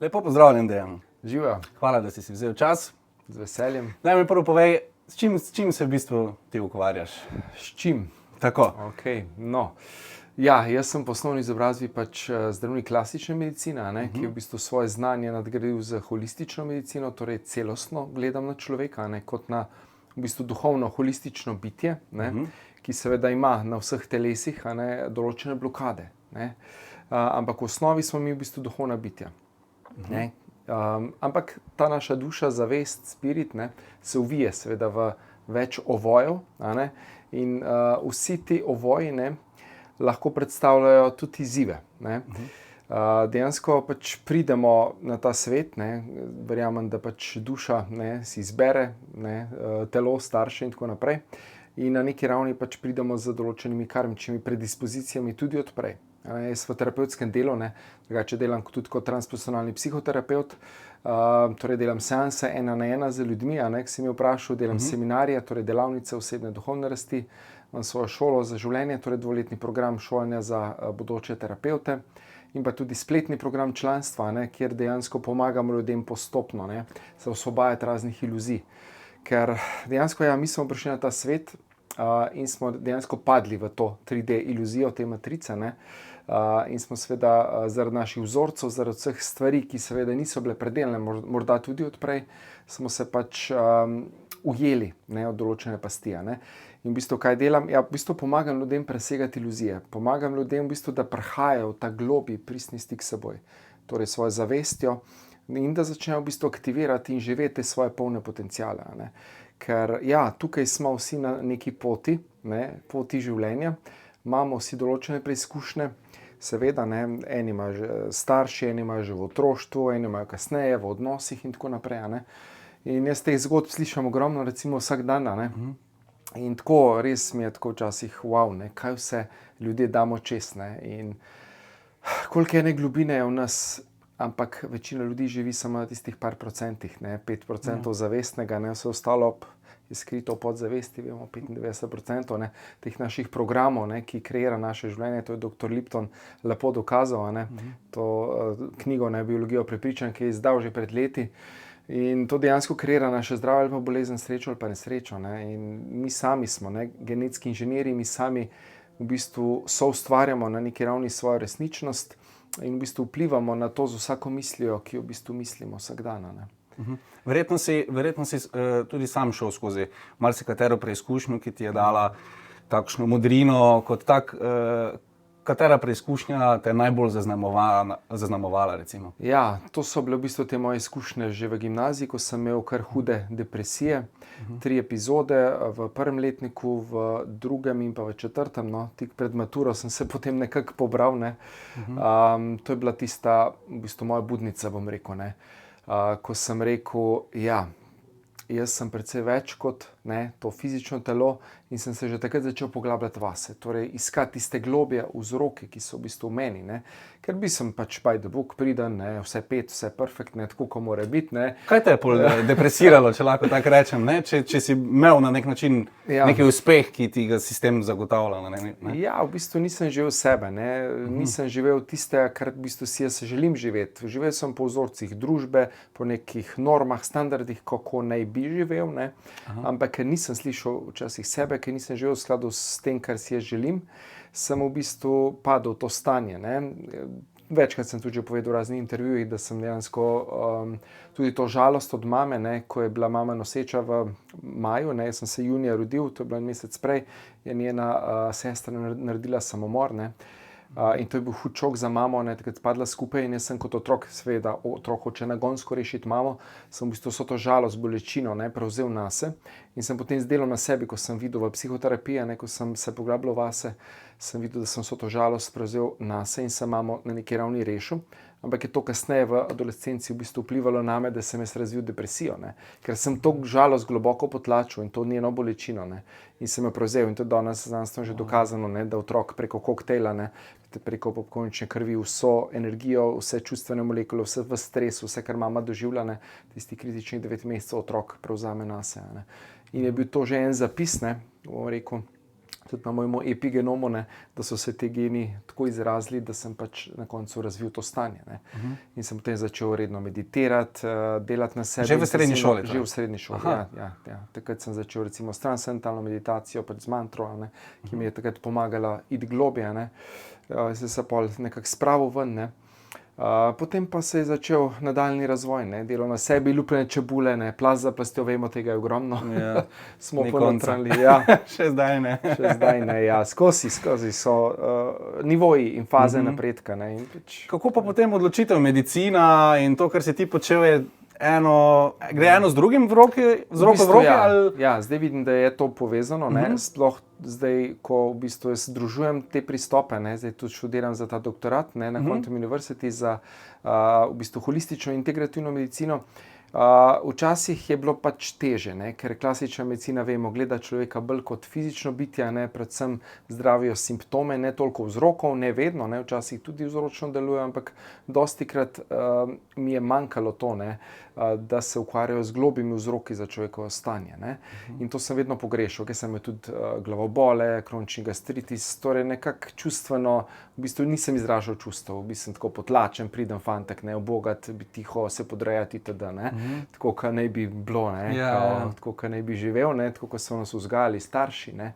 Lepo pozdravljen, Dejan. Živa, Hvala, da si vzel čas. z veseljem. Naj mi prvo povej, s čim se v bistvu ti ukvarjaš? S čim? Tako. Okay. No. Ja, jaz sem po osnovni izobrazbi zdravnik klasične medicine, ki je v bistvu svoje znanje nadgradil z holistično medicino, torej celostno gledam na človeka, kot na v bistvu duhovno holistično bitje, ki seveda ima na vseh telesih določene blokade. Ampak v osnovi smo mi v bistvu duhovna bitja. Ampak ta naša duša, zavest, spirit, se uvije seveda v več ovojev, in vsi ti ovoji lahko predstavljajo tudi izzive. Dejansko pridemo na ta svet, verjamem, da duša si izbere telo, starše in tako naprej, in na neki ravni pridemo z določenimi karmičnimi predispozicijami tudi odprej. Jaz v terapevtskem delu, drugače delam tudi kot transpersonalni psihoterapevt, torej delam seanse 1-na-1 z ljudmi, ki si me vprašal, delam seminarje, torej delavnice osebne duhovne rasti, imam svojo šolo za življenje, torej 2-letni program šolanja za bodoče terapevte in pa tudi spletni program članstva, kjer dejansko pomagam ljudem postopno se osvobajati raznih iluzij. Ker dejansko mi smo prišli na ta svet in smo dejansko padli v to 3D iluzijo, te matrice, in smo seveda zaradi naših vzorcev, zaradi vseh stvari, ki seveda niso bile predelane, morda tudi odprej, smo se ujeli od določene pasti. In v bistvu kaj delam? Ja, v bistvu pomagam ljudem presegati iluzije. Pomagam ljudem v bistvu, da prihajajo v ta globlji pristni stik s seboj, torej svojo zavestjo, in da začnejo v bistvu aktivirati in živeti svoje polne potenciale. Ker tukaj smo vsi na neki poti, poti življenja, imamo vsi določene preizkušnje, seveda, eni imajo že starši, eni imajo že v otroštvu, eni imajo kasneje v odnosih in tako naprej. In jaz teh zgodb slišim ogromno, recimo vsak dan. In tako res mi je tako včasih wow, kaj vse ljudje damo čez. In koliko ene globine je v nas, ampak večina ljudi živi samo na tistih par procentih, 5% zavestnega, vse ostalo je skrito v podzavesti, vemo 95% teh naših programov, ki kreira naše življenje. To je dr. Lipton lepo dokazal, to knjigo Biologijo prepričanj, ki je izdal že pred leti. In to dejansko kreira naše zdravje ali pa bolezen, srečo ali pa nesrečo. In mi sami smo genetski inženirji, mi sami v bistvu soustvarjamo na neki ravni svojo resničnost in v bistvu vplivamo na to z vsako mislijo, ki jo v bistvu mislimo vsak dan. Verjetno si tudi sam šel skozi marsikatero preizkušnjo, ki ti je dala takšno modrino, kot katera preizkušnja te je najbolj zaznamovala, recimo? Ja, to so bile v bistvu te moje izkušnje že v gimnaziji, ko sem imel kar hude depresije. 3 epizode v 1. letniku, v 2. in pa v 4. Tik pred maturo sem se potem nekako pobral. To je bila tista, v bistvu moja budnica, bom rekel. Ko sem rekel, jaz sem precej več kot to fizično telo in sem se že takrat začel poglabljati vase. Torej, iskati tiste globje vzroke, ki so v bistvu v meni. Ker sem by the book priden, vse pet, vse perfekt, tako kot mora biti. Kaj te je pol depresiralo, če lahko tako rečem? Če si imel na nek način neki uspeh, ki ti ga sistem zagotavlja? Ja, v bistvu nisem živel sebe. Nisem živel tiste, kar v bistvu si jaz želim živeti. Živel sem po vzorcih družbe, po nekih normah, standardih, kako naj bi živel. Ampak ker nisem slišal včasih sebe, ker nisem živel v skladu s tem, kar si jaz želim, sem v bistvu padel v to stanje. Večkrat sem tudi že povedal v raznih intervjujih, da sem dejansko tudi to žalost od mame, ko je bila mama noseča v maju, jaz sem se junija rodil, to je bilo en mesec prej, je njena sestra naredila samomor. In to je bil hud šok za mamo, takrat padla skupaj in jaz sem kot otrok, seveda otrok hoče nagonsko rešiti mamo, sem v bistvu vso to žalost, bolečino prevzel nase in sem potem z delom na sebi, ko sem videl v psihoterapiji, ko sem se poglabljal vase, sem videl, da sem vso to žalost prevzel nase in sem mamo na neki ravni rešil. Ampak je to kasneje v adolescenci v bistvu vplivalo name, da sem jaz razvil depresijo. Ker sem to žalost globoko potlačil in to njeno bolečino. In sem jo prevzel. In to je danes znanstveno že dokazano, da otrok preko koktejla, preko popkovnične krvi, vso energijo, vse čustvene molekule, vse v stresu, vse, kar mama doživlja, tisti kritičnih 9 mesecev otrok prevzame nase. In je bil to že en zapis, bom rekel, tudi na mojem epigenomu, ne, da so se te geni tako izrazili, da sem pač na koncu razvil to stanje. Ne. In sem potem začel redno meditirati, delati na sebi. Že v srednji šoli? Že v srednji šoli, ja. Takrat sem začel recimo s transcendentalno meditacijo, pač z mantro, ne, ki mi je takrat pomagala iti globje. Ne. Zdaj se pol nekako spravil ven. Ne. Potem pa se je začel nadaljni razvoj, ne, delo na sebi, lupljene čebule, ne, plast za plastjo, vemo, tega je ogromno. Ja. Smo ponotranili, ja. Še zdaj ne. Še zdaj ne, ja. Skozi so nivoji in faze napredka. Ne, in pač, Kako pa potem odločitev medicina in to, kar si ti počel, je gre eno z drugim v roki, z roko v roki? Ja, zdaj vidim, da je to povezano, ne, sploh zdaj, ko v bistvu združujem te pristope, ne, zdaj tudi študiram za ta doktorat, ne, na Quantum University za v bistvu holistično integrativno medicino. Včasih je bilo pač teže, ne, ker klasična medicina, vemo, gleda človeka bolj kot fizično bitje, ne, predvsem zdravijo simptome, ne toliko vzrokov, ne vedno, ne, včasih tudi vzročno deluje, ampak dostikrat mi je manjkalo to, ne, da se ukvarjajo z globimi vzroki za človekovo stanje. Ne. In to sem vedno pogrešal, ker sem imel tudi glavobole, kronični gastritis, torej nekako čustveno, v bistvu nisem izražal čustev, v bistvu sem tako potlačen, pridem fantek, ne, ubogat, biti tiho, se podrejati itd., ne. Tako, kot naj bi bilo, ne, tako, kot naj bi živel, ne, tako, kot so nas vzgajali starši. Ne.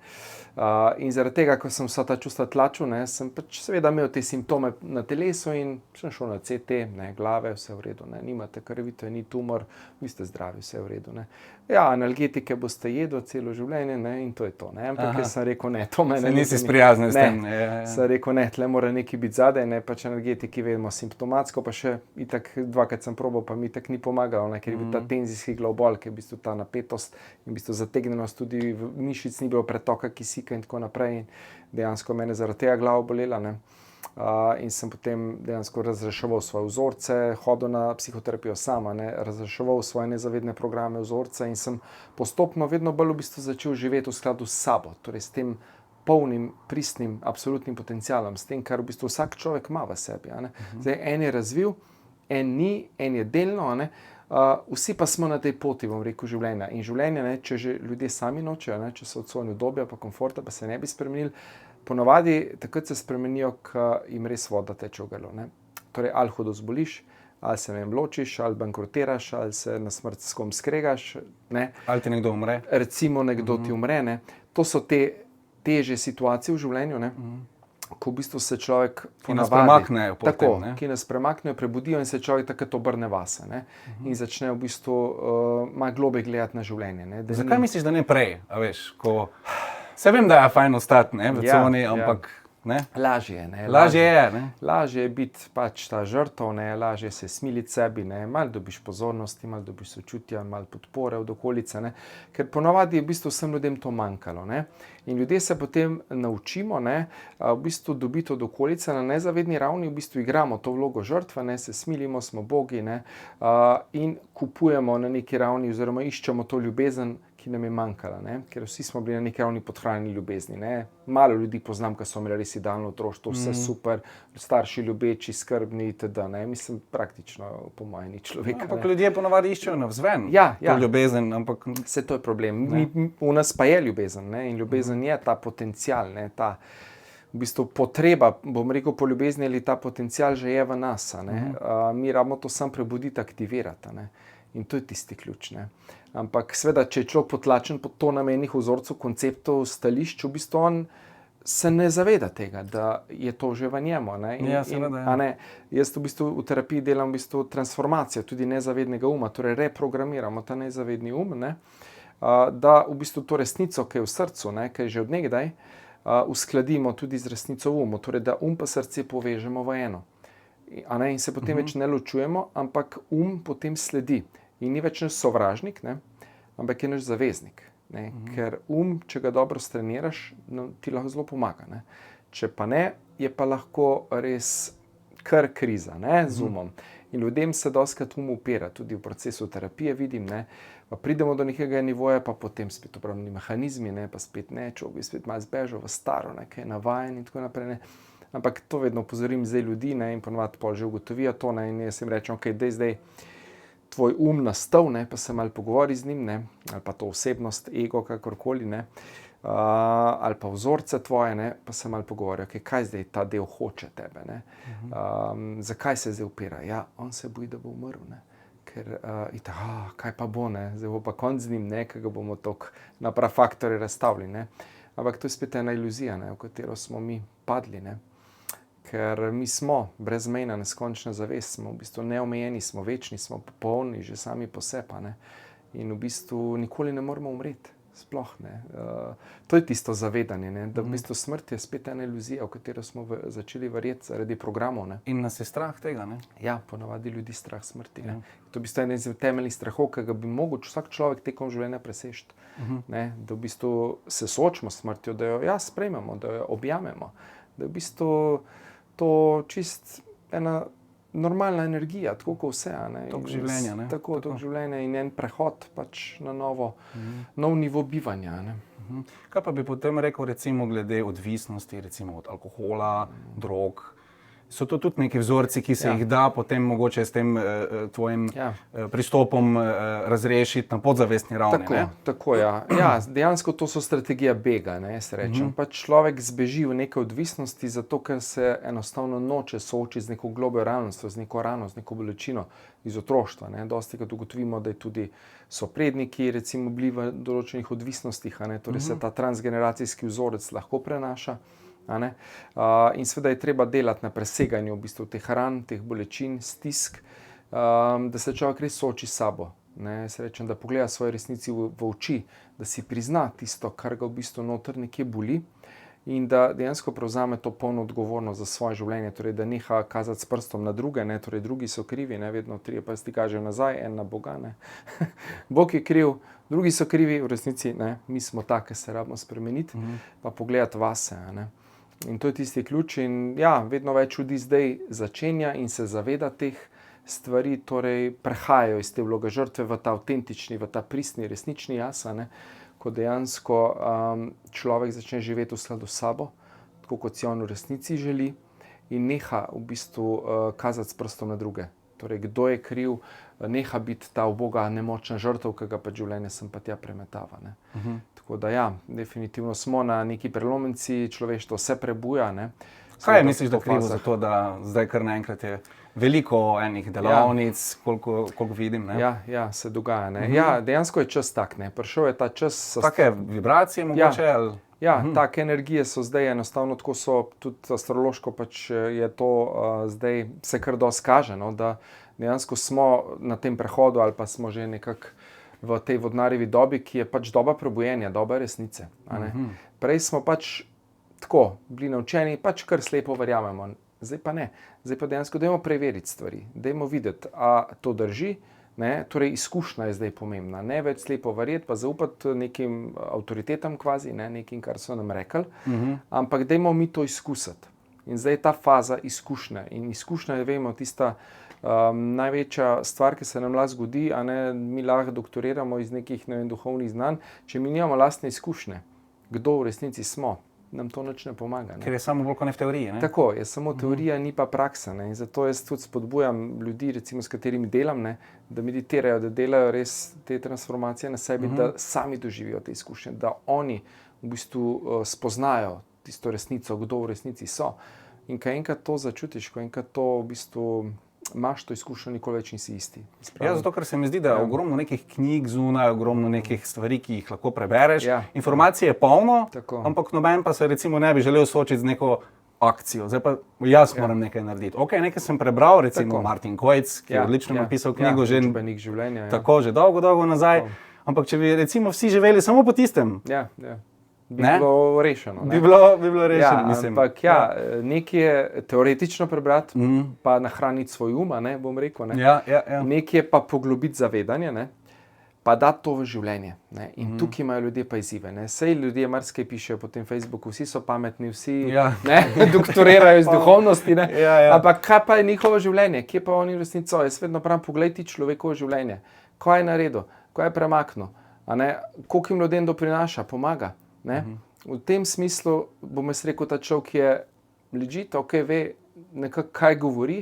In zaradi tega, ko sem vsa ta čustva tlačil, ne, sem pač seveda imel te simptome na telesu in sem šel na CT, ne, glave, vse v redu, ne, nimate krvite, ni tumor, vi ste zdravi, vse v redu. Ne. Ja, analgetike boste jedli celo življenje, ne, in to je to. Ne. Ampak jaz sem rekel, ne, to mene nisi sprijaznil s tem. Sem rekel, ne, tle mora nekaj biti zadaj, ne, pač analgetiki vedemo simptomatsko, pa še itak dvakrat sem probal, pa mi itak ni pomagalo, ne, ker je bil ta tenzijski glavobol, ker je v bistvu ta napetost in v bistvu zategnenost tudi v mišic, ni bilo pretoka kisika in tako naprej. In dejansko mene zaradi tega glava bolela, ne. In sem potem dejansko razreševal svoje vzorce, hodil na psihoterapijo sama, ne, razreševal svoje nezavedne programe, vzorce in sem postopno vedno bolj v bistvu začel živeti v skladu s sabo, torej s tem polnim, pristnim, absolutnim potencialom, s tem, kar v bistvu vsak človek ima v sebi. A ne. Zdaj, en je razvil, en ni, en je delno, a ne. Vsi pa smo na tej poti, bom rekel, življenja. In življenje, ne, če že ljudje sami nočejo, ne, če so od svojega udobja pa komforta, pa se ne bi spremenili, ponavadi takrat se spremenijo, ko jim res voda teče v grlo. Ne. Torej, ali hudo zboliš, ali se ne ločiš, ali bankrotiraš, ali se na smrt s kom skregaš. Ne. Ali ti nekdo umre. Recimo nekdo ti umre. Ne. To so te težje situacije v življenju, ne. Ko v bistvu se človek ponavadi, ki nas premaknejo, prebudijo in se človek takrat obrne vase, ne, in začne v bistvu malo globlje gledati na življenje. Ne, zakaj misliš, da ne prej? A veš, ko se vem, da je fajn ostati, ne, v coni, ampak ne? Lažje je, ne. Lažje je biti pač ta žrtev, ne, lažje se smiliti sebi, ne, malo dobiš pozornosti, malo dobiš sočutja, malo podpore od okolice, ne, ker ponavadi je v bistvu vsem ljudem to manjkalo, ne. In ljudje se potem naučimo, ne, v bistvu dobiti od okolice na nezavedni ravni, v bistvu igramo to vlogo žrtve, ne, se smilimo, smo bogi, ne, in kupujemo na neki ravni oziroma iščemo to ljubezen, ki nam je manjkala, ne, ker vsi smo bili na neki ravni podhranjeni ljubezni, ne. Malo ljudi poznam, ki so imeli res idealno otroštvo, vse super, starši ljubeči, skrbni itd., ne, mislim, praktično po mojem ni človeka. Ampak ljudje ponavadi iščejo navzven to ljubezen, ampak vse to je problem. V nas pa je ljubezen, ne, in ljubezen je ta potencial, ne, ta v bistvu potreba, bom rekel, po ljubezni ali ta potencial že je v nas, ne. Mi rabimo to sam prebuditi, aktivirati, ne. In to je tisti ključ, ne. Ampak seveda, če je človek potlačen pod to namenih vzorcev, konceptov, stališč, v bistvu on se ne zaveda tega, da je to že v njemu, ne. Jaz v bistvu v terapiji delam v bistvu transformacijo tudi nezavednega uma, torej reprogramiramo ta nezavedni ne, da v bistvu to resnico, ki je v srcu, ne, ki je že od nekdaj, uskladimo tudi z resnico v umu, torej da pa srce povežemo v eno. In se potem več ne ločujemo, ampak potem sledi. In ni več naš sovražnik, ne, ampak je naš zaveznik. Ne, ker če ga dobro streniraš, ti lahko zelo pomaga. Ne. Če pa ne, je pa lahko res kar kriza, ne, z umom. In ljudem se dostikrat upira, tudi v procesu terapije vidim, ne, pa pridemo do nekega nivoja, pa potem spet obrambni mehanizmi, ne, pa spet ne, človek bi spet malo zbežal v staro, ne, kaj je navajen in tako naprej. Ne. Ampak to vedno opozorim zdaj ljudi, ne, in ponovadi pol že ugotovijo to, ne, in jaz jim rečem, ok, zdaj tvoj nastal, ne, pa se malo pogovori z njim, ne, ali pa to osebnost, ego, kakorkoli, ne, ali pa vzorce tvoje, ne, pa se malo pogovarjajo, okay, kaj zdaj ta del hoče tebe, ne. Zakaj se zdaj upira? Ja, on se boji, da bo umrl, ne. Ker kaj pa bo, ne, zdaj bo pa konc z njim, ne, ker ga bomo toliko na prav faktore razstavili, ne. Ampak to je spet ena iluzija, ne, v katero smo mi padli, ne. Ker mi smo brezmejna, neskončna zavest, smo v bistvu neomejeni, smo večni, smo popolni, že sami po sebi, ne. In v bistvu nikoli ne moremo umreti, sploh ne. To je tisto zavedanje, ne, da v bistvu smrt je spet ena iluzija, v katero smo začeli verjeti zaradi programov, ne. In nas je strah tega, ne? Ja, ponavadi ljudi strah smrti, ne. To je v bistvu eden izmed temeljnih strahov, ki ga bi mogel vsak človek tekom življenja preseči, ne. Da v bistvu se soočimo s smrtjo, da jo sprejmemo, da jo objamemo, da je v bistvu to čist ena normalna energija, tako kot vse, a ne. Tok življenja, ne. Tako, tok življenja in en prehod pač na nov nivo bivanja, ne. Kaj pa bi potem rekel recimo glede odvisnosti, recimo od alkohola, drog? So to tudi neki vzorci, ki se jih da potem mogoče s tem tvojim pristopom razrešiti na podzavestni ravni, ne? Tako, ja. Ja, dejansko to so strategija bega, ne, jaz rečem. Pač človek zbeži v neke odvisnosti, zato ker se enostavno noče soočiti z neko globljo realnostjo, z neko rano, z neko bolečino iz otroštva, ne. Dostikrat ugotovimo, da tudi so predniki recimo bili v določenih odvisnostih, a ne, torej se ta transgeneracijski vzorec lahko prenaša. In seveda je treba delati na preseganju v bistvu teh ran, teh bolečin, stisk, da se človek res sooči s sabo. Ne, jaz rečem, da pogleda svoje resnici v oči, da si prizna tisto, kar ga v bistvu noter nekje boli in da dejansko prevzame to polno odgovornost za svoje življenje, torej da neha kazati s prstom na druge, ne, torej drugi so krivi, ne, vedno trije prsti kažejo nazaj, en na Boga, ne. Bog je kriv, drugi so krivi, v resnici, ne, mi smo ta, ki se rabimo spremeniti, pa pogledati vase, a ne. In to je tisti ključ in ja, vedno več ljudi zdaj začenja in se zaveda teh stvari, torej prehajajo iz te vloge žrtve v ta avtentični, v ta pristni, resnični jaz, a ne, ko dejansko človek začne živeti v skladu s sabo, tako kot si on v resnici želi in neha v bistvu kazati s prstom na druge. Torej, kdo je kriv, neha biti ta uboga, nemočna žrtev, ki ga pa življenje sem pa tja premetava, ne. Tako da ja, definitivno smo na neki prelomnici, človeštvo se prebuja, ne. Kaj misliš, da krivo za to, da zdaj kar naenkrat je veliko enih delavnic, koliko vidim, ne? Ja, se dogaja, ne. Ja, dejansko je čas tak, ne. Prišel je ta čas. Take vibracije mogoče, ali? Ja, take energije so zdaj enostavno, tako so tudi astrološko pač je to zdaj se kar dosti kaže, no, da dejansko smo na tem prehodu ali pa smo že nekako v tej vodnarjevi dobi, ki je pač doba prebujenja, doba resnice, a ne. Prej smo pač tako bili naučeni, pač kar slepo verjamemo, zdaj pa ne. Zdaj pa dejansko dajmo preveriti stvari, dajmo videti, a to drži, ne, torej izkušnja je zdaj pomembna, ne več slepo verjeti pa zaupati nekim avtoritetam kvazi, ne, nekim, kar so nam rekli, ampak dajmo mi to izkusiti. In zdaj je ta faza izkušnje in izkušnja je, vemo, tista največja stvar, ki se nam lahko zgodi, a ne, mi lahko doktoriramo iz nekih, ne vem, duhovnih znanj, če mi nimamo lastne izkušnje, kdo v resnici smo, nam to nič ne pomaga, ne. Ker je samo bolj kot ne v teoriji, ne? Tako, je samo teorija, ni pa praksa, ne, in zato jaz tudi spodbujam ljudi, recimo s katerimi delam, ne, da meditirajo, da delajo res te transformacije na sebi, da sami doživijo te izkušnje, da oni v bistvu spoznajo tisto resnico, kdo v resnici so. In ko enkrat to začutiš, ko enkrat to v bistvu imaš to izkušnjo, nikoli več nisi isti. Ja, zato, ker se mi zdi, da je ogromno nekih knjig zunaj, ogromno nekih stvari, ki jih lahko prebereš. Informacije je polno, ampak noben pa se recimo ne bi želel soočiti z neko akcijo. Zdaj pa jaz moram nekaj narediti. Ok, nekaj sem prebral, recimo Martin Kojc, ki je odlično napisal knjigo že tako, že dolgo nazaj. Ampak če bi recimo vsi živeli samo po tistem, bi bilo rešeno. Bi bilo rešeno, mislim. Ampak nekaj je teoretično prebrati, pa nahraniti svoj um, ne, bom rekel, ne. Nekaj je pa poglobiti zavedanje, ne, pa dati to v življenje, ne. In tukaj imajo ljudje pa izzive, ne. Sej ljudje marsikaj pišejo po tem Facebooku, vsi so pametni, vsi ne, doktorirajo iz duhovnosti, ne. Ampak kaj pa je njihovo življenje? Kje pa oni v resnici so? Jaz vedno pravim, poglej ti človekovo življenje. Kaj je naredil? Kaj je premaknil? A ne, koliko jim ljudem doprinaša, pomaga? Ne? V tem smislu bom jaz rekel, ta človek je legit, ok, ve nekako kaj govori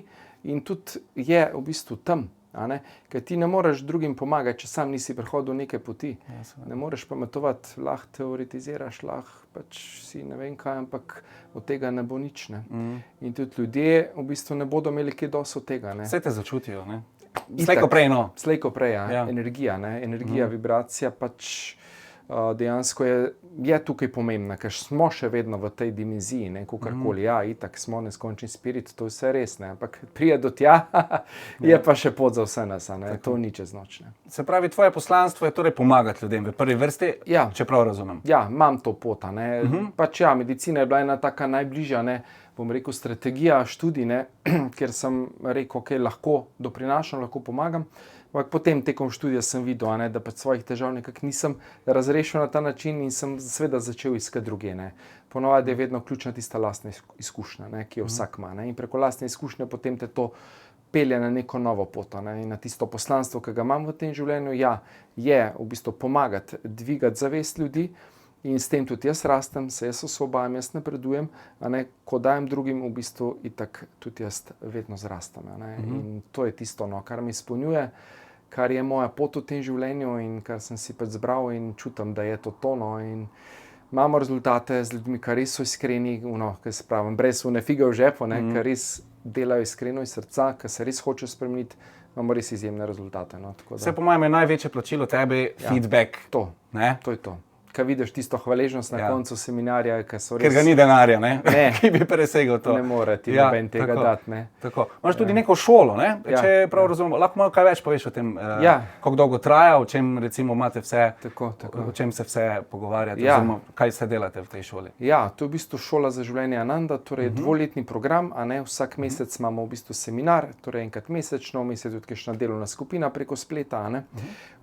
in tudi je v bistvu tam, Ker ti ne moreš drugim pomagati, če sam nisi prehodil neke poti. Ja, ne moreš pametovati, lahko teoretiziraš, lahko pač si ne vem kaj, ampak od tega ne bo nič. Ne? In tudi ljudje v bistvu ne bodo imeli kaj dosti od tega. Ne? Vse te začutijo, ne? Slej ko prej, no. Slej ko prej, ja. Ja. Energija, vibracija pač dejansko je tukaj pomembna, ker smo še vedno v tej dimenziji, kakorkoli. Ja, itak smo neskončni spirit, to je vse res, ne? Ampak prije do tja, je pa še pot za vse nas, ne? To ni čez noč. Ne? Se pravi, tvoje poslanstvo je torej pomagati ljudem v prvi vrsti, če prav razumem. Ja, imam to pot. Pač ja, medicina je bila ena taka najbližja, bom rekel, strategija študij, ker sem rekel, ok, lahko doprinašam, lahko pomagam. Ampak potem tekom študija sem videl, da pač svojih težav nekako nisem razrešil na ta način in sem seveda začel iskati druge. Ponovadi je vedno ključna tista lastna izkušnja, ki jo vsak ima. In preko lastne izkušnje potem te to pelje na neko novo pot. In na tisto poslanstvo, ki ga imam v tem življenju, je v bistvu pomagati, dvigati zavest ljudi. In s tem tudi jaz rastem, se jaz osvobajam, jaz napredujem, ko dajem drugim, v bistvu itak tudi jaz vedno zrastem. In to je tisto, kar mi izpolnjuje, kar je moja pot v tem življenju in kar sem si pač zbral in čutim, da je to tono. In imamo rezultate z ljudmi, ki res so iskreni, kaj se pravim, brez une fige v žepu, ki res delajo iskreno iz srca, ki se res hočejo spremeniti, imamo res izjemne rezultate. Vse po mojem je največje plačilo tebi feedback. To je to. Kaj vidiš tisto hvaležnost na koncu seminarja, ker so res... Ker ga ni denarja, ki bi presegal to. Ne more ti noben tega dati. Tako. Imaš tudi neko šolo, če prav razumem. Lahko malo kaj več poveš o tem, kako dolgo traja, o čem recimo imate vse, o čem se vse pogovarjate, oziroma kaj se delate v tej šoli. Ja, to je v bistvu šola za življenje Ananda, torej dvoletni program, vsak mesec imamo v bistvu seminar, torej enkrat mesečno, vmes je tudi kakšna delovna skupina preko spleta.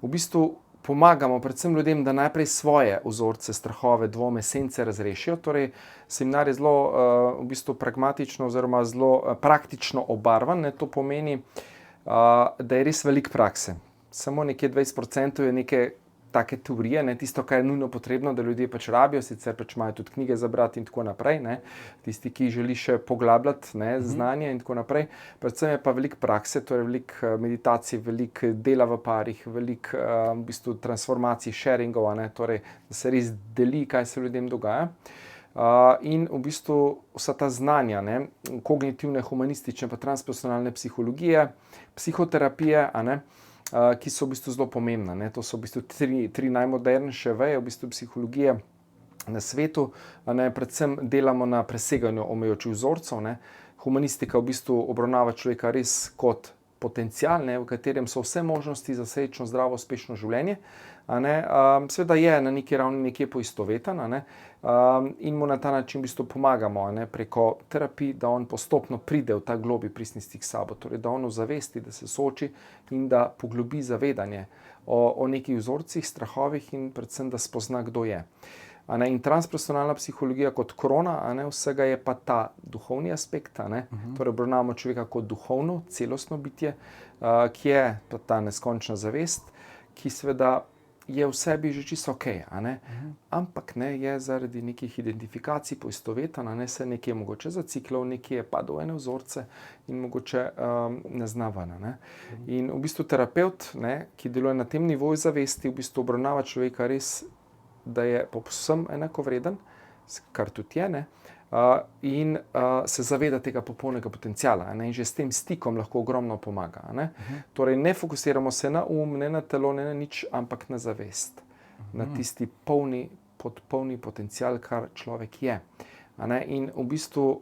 V bistvu pomagamo predvsem ljudem, da najprej svoje vzorce, strahove, dvome, sence razrešijo. Torej, seminar je zelo v bistvu pragmatično oziroma zelo praktično obarvan. To pomeni, da je res veliko prakse. Samo nekje 20% je neke take teorije, tisto, kar je nujno potrebno, da ljudje pač rabijo, sicer pač imajo tudi knjige za brati in tako naprej. Tisti, ki želi še poglabljati znanje in tako naprej. Predvsem je pa veliko prakse, torej veliko meditacij, veliko dela v parih, veliko v bistvu transformacij, sharingov, torej, da se res deli, kaj se ljudem dogaja. In v bistvu vsa ta znanja, kognitivne, humanistične, pa transpersonalne psihologije, psihoterapije, ki so v bistvu zelo pomembna. To so v bistvu tri najmodernejše veje v bistvu psihologije na svetu. Predvsem delamo na preseganju omejujočih vzorcev. Humanistika v bistvu obravnava človeka res kot potencial, v katerem so vse možnosti za srečno, zdravo, uspešno življenje. Seveda je na neki ravni nekje poistoveten, in mu na ta način v bistvu pomagamo preko terapij, da on postopno pride v ta globlji pristni stik s sabo, torej da on ozavesti, da se sooči in da poglobi zavedanje o nekih vzorcih, strahovih in predvsem, da spozna, kdo je. In transpersonalna psihologija kot krona vsega je pa ta duhovni aspekt, torej obravnavamo človeka kot duhovno, celostno bitje, ki je pa ta neskončna zavest, ki seveda je v sebi že čisto ok, ampak je zaradi nekih identifikacij poistoveten, se nekje mogoče zaciklal, nekje je padel ene vzorce in mogoče ne zna ven. In v bistvu terapevt, ki deluje na tem nivoju zavesti, v bistvu obravnava človeka res, da je povsem enakovreden, kar tudi je, in se zaveda tega popolnega potenciala, in že s tem stikom lahko ogromno pomaga. Torej ne fokusiramo se na ne na telo, ne na nič, ampak na zavest, na tisti polni potencial, kar človek je. In v bistvu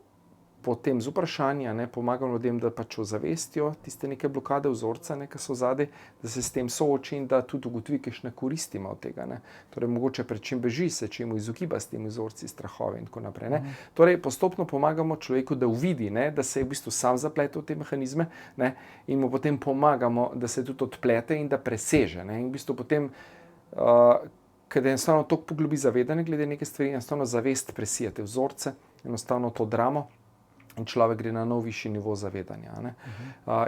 potem z vprašanji pomagamo ljudem, da pač ozavestijo tiste neke blokade vzorca, ki so zadaj, da se s tem sooči in da tudi ugotovi, kakšne koristi ima od tega. Torej, mogoče pred čim beži, se čemu izogiba s temi vzorci, strahove in tako naprej. Torej, postopno pomagamo človeku, da uvidi, da se je v bistvu sam zapletel v te mehanizme, in mu potem pomagamo, da se tudi odplete in da preseže. In v bistvu potem, ker enostavno toliko poglobi zavedanje glede neke stvari, enostavno zavest presije te vzorce, enostavno to dramo, in človek gre na nov višji nivo zavedanja.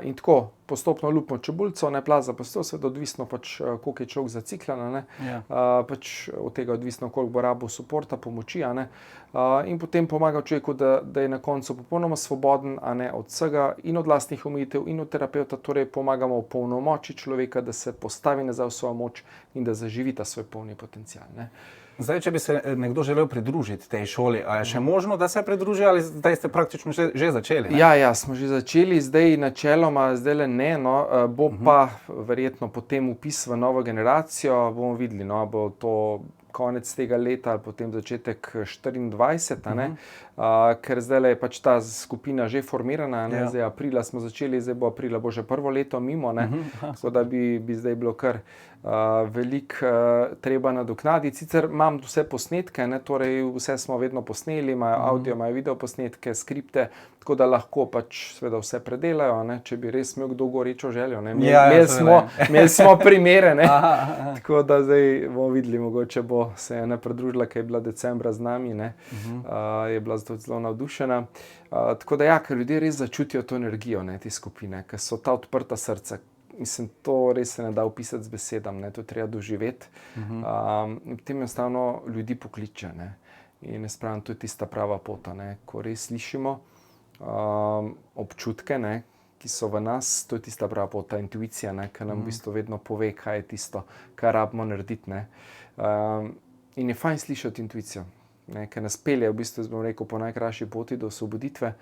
In tako, postopno lupimo čebulico, ne plaza pa sto, seveda odvisno pač, koliko je človek zaciklan, ne. Ja. Pač od tega odvisno, koliko bo rabo suporta, pomoči, a ne. In potem pomaga človeku, da je na koncu popolnoma svoboden, a ne, od vsega in od lastnih omejitev in od terapevta, torej pomagamo opolnomoči človeka, da se postavi nazaj v svojo moč in da zaživi ta svoj polni potencial, ne. Zdaj, če bi se nekdo želel pridružiti tej šoli, a je še možno, da se pridruži ali zdaj ste praktično že začeli? Ne? Ja, smo že začeli, zdaj načeloma, zdajle ne, no, bo pa verjetno potem vpis v novo generacijo, bomo videli, no, bo to konec tega leta ali potem začetek 24, a ne, ker zdajle je pač ta skupina že formirana, ne, zdaj aprila smo začeli, zdaj bo aprila, bo že prvo leto mimo, ne, tako da bi zdaj bilo kar veliko treba nadoknaditi. Sicer imam vse posnetke, ne, torej vse smo vedno posneli, imajo audio, imajo video posnetke, skripte, tako da lahko pač seveda vse predelajo, ne, če bi res imel kdo gorečo željo, ne. Imeli smo primere, ne, tako da zdaj bomo videli, mogoče bo se ena pridružila, ki je bila decembra z nami, ne, je bila zato zelo navdušena. Tako da ja, ker ljudje res začutijo to energijo, ne, te skupine, ker so ta odprta srca. Mislim, to res se ne da opisati z besedami, ne, to je treba doživeti. In potem enostavno ljudi pokliče, ne. In jaz pravim, to je tista prava pot, ne, ko res slišimo občutke, ne, ki so v nas, to je tista prava pot, ta intuicija, ne, ki nam v bistvu vedno pove, kaj je tisto, kar rabimo narediti, ne. In je fajn slišati intuicijo. Ne, ker nas pelje, v bistvu, bom rekel, po najkrajši poti do osvoboditve,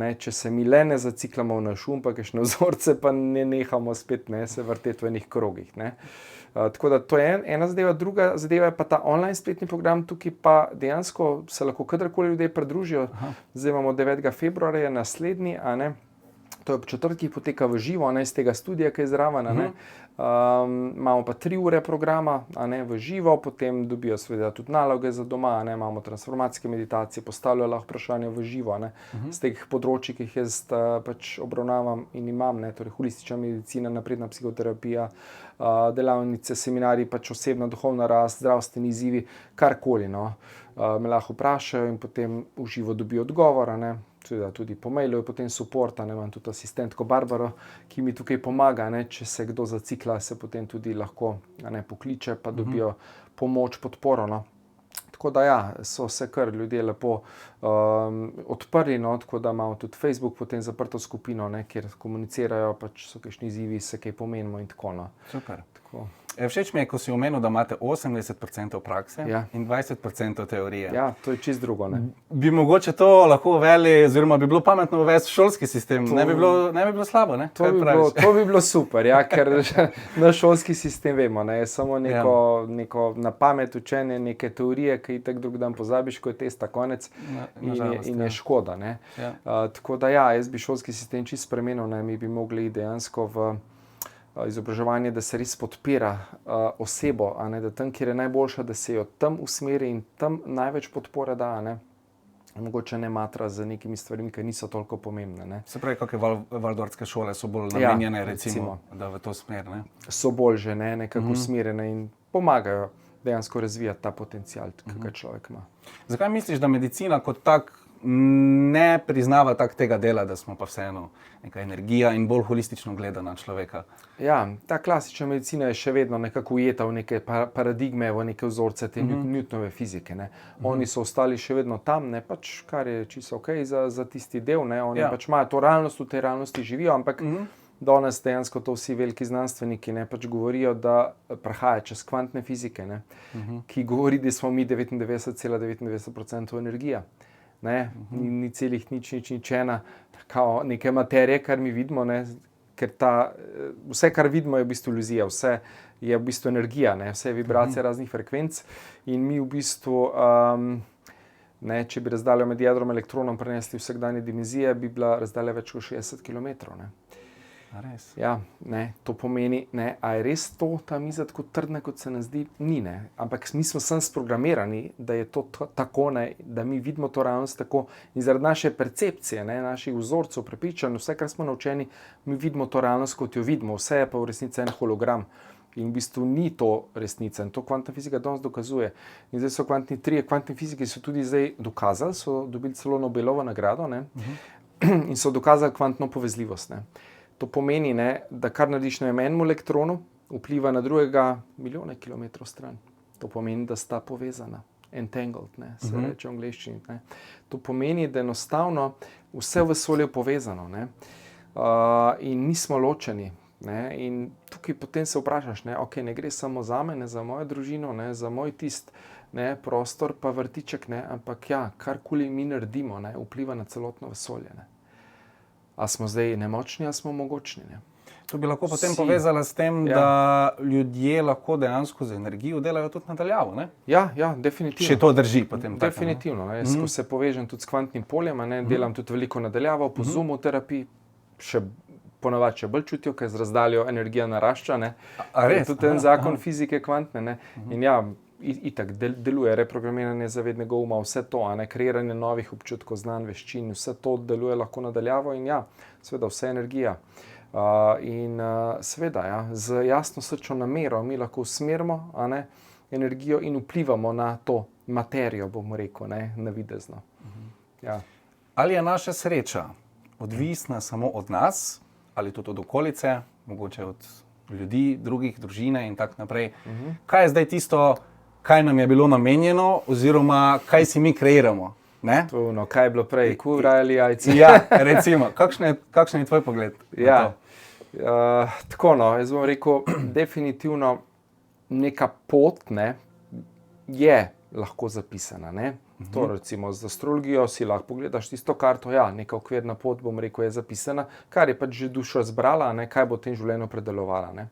ne, če se mi le ne zaciklamo v naš pa kakšne vzorce, pa ne nehamo spet, ne, se vrteti v enih krogih, ne. Tako da to je ena zadeva, druga zadeva je pa ta online spletni program, tukaj pa dejansko se lahko kadarkoli ljudje pridružijo. Zdaj imamo 9. februarja naslednji, a ne, to je ob četrtkih, poteka v živo, ne, iz tega studija, ki je zraven, a ne. Imamo pa 3 ure programa, a ne, v živo, potem dobijo seveda tudi naloge za doma, a ne, imamo transformacijske meditacije, postavljajo lahko vprašanja v živo, a ne, z teh področij, ki jih jaz pač obravnavam in imam, ne, torej holistična medicina, napredna psihoterapija, delavnice, seminarji, pač osebna duhovna rast, zdravstveni izzivi, karkoli, no. Me lahko vprašajo in potem v živo dobijo odgovor, a ne. Tudi po mailu je potem support, ne, imam tudi asistentko Barbaro, ki mi tukaj pomaga, ne, če se kdo zacikla, se potem tudi lahko, ne, pokliče, pa dobijo pomoč, podporo, no. Tako da ja, so se kar ljudje lepo odprli, no, tako da imamo tudi Facebook, potem zaprto skupino, ne, kjer komunicirajo, pač so kakšni izzivi, se kaj pomenimo in tako, no. Super. Tako. Všeč mi je, ko si omenil, da imate 80% prakse in 20% teorije. Ja, to je čisto drugo, ne. Bi mogoče to lahko uveli, oziroma bi bilo pametno uvesti v šolski sistem, ne bi bilo slabo, ne? To bi bilo super, ja, ker naš šolski sistem vemo, ne, je samo neko na pamet učenje, neke teorije, ki itak drug dan pozabiš, ko je testa konec in je škoda, ne. Tako da ja, jaz bi šolski sistem čisto spremenil, ne, mi bi mogli dejansko v izobraževanje, da se res podpira osebo, a ne, da tam, kjer je najboljša, da se jo tam usmeri in tam največ podpore da, a ne. Mogoče ne matra z nekimi stvarmi, ki niso toliko pomembne, ne. Se pravi, kakšne waldorfske šole so bolj namenjene, recimo, da v to smer, ne? So bolj že, ne, nekako usmerjene in pomagajo dejansko razvijati ta potencial, ki ga človek ima. Zakaj misliš, da medicina kot tak ne priznava tega dela, da smo pa vseeno neka energija in bolj holistično gleda na človeka? Ja, ta klasična medicina je še vedno nekako ujeta v neke paradigme, v neke vzorce te Newtonove fizike, ne. Oni so ostali še vedno tam, ne, pač kar je čisto okej za tisti del, ne, oni pač imajo to realnost, v tej realnosti živijo, ampak danes dejansko to vsi veliki znanstveniki, ne, pač govorijo, da prehaja čez kvantne fizike, ne, ki govori, da smo mi 99,99% energija. Ne, ni celih nič ena, kao neke materije, kar mi vidimo, ne, ker vse, kar vidimo, je v bistvu iluzija, vse je v bistvu energija, ne, vse je vibracija raznih frekvenc in mi v bistvu, ne, če bi razdaljo med jedrom in elektronom prenesli v vsakdanje dimenzije, bi bila razdalja več kot 60 kilometrov, ne. A res? Ja, ne, to pomeni, ne, a je res to, ta miza tako trdna, kot se nam zdi? Ni, ne, ampak mi smo sem sprogramirani, da je to tako, ne, da mi vidimo to realnost tako in zaradi naše percepcije, ne, naših vzorcev, prepričanj, vse, kar smo naučeni, mi vidimo to realnost, kot jo vidimo, vse je pa v resnici en hologram. In v bistvu ni to resnica in to kvantna fizika danes dokazuje. In zdaj so kvantni fiziki so tudi zdaj dokazali, so dobili celo Nobelovo nagrado, ne, in so dokazali kvantno povezljivost, ne. To pomeni, ne, da kar narediš na enem elektronu, vpliva na drugega milijone kilometrov stran. To pomeni, da sta povezana. Entangled, ne, se reče v angleščini. Ne. To pomeni, da enostavno vse v vesolju je povezano, ne. In nismo ločeni. Ne. In tukaj potem se vprašaš, ne, okay, ne gre samo za me, ne za mojo družino, ne, za moj prostor pa vrtiček, ne, ampak ja, karkoli mi naredimo, ne, vpliva na celotno vesolje. Ne. A smo zdaj nemočni, a smo mogočni. Ne. To bi lahko potem povezala s tem, da ljudje lahko dejansko z energijo delajo tudi nadaljavo, ne? Ja, definitivno. Če to drži potem. Definitivno. Ne? Jaz, ko se povežem tudi s kvantnim poljem, ne, delam tudi veliko nadaljavo, po Zoomu terapiji, ponavadi še bolj čutijo, ker z razdaljo energija narašča. Ne? Tudi en zakon fizike kvantne. Ne? In ja, itak deluje reprogramiranje zavednega uma, vse to, a ne, kreiranje novih občutkov, znanj, veščin, vse to deluje lahko nadaljavo in ja, seveda vse energija. Seveda, ja, z jasno srčno namero mi lahko usmerimo, a ne, energijo in vplivamo na to materijo, bomo rekel, ne, navidezno. Ja. Ali je naša sreča odvisna samo od nas, ali tudi od okolice, mogoče od ljudi, drugih, družine in tako naprej? Kaj je zdaj tisto, kaj nam je bilo namenjeno, oziroma kaj si mi kreiramo? Kaj je bilo prej, kura ali jajce? Ja, recimo, kakšen je tvoj pogled? Ja, tako no, jaz bom rekel, definitivno neka pot, ne, je lahko zapisana. Ne? To recimo z astrologijo si lahko pogledaš tisto karto, ja, neka okvirna pot, bom rekel, je zapisana, kar je pač že duša zbrala, ne, kaj bo v tem življenju predelovala. Ne?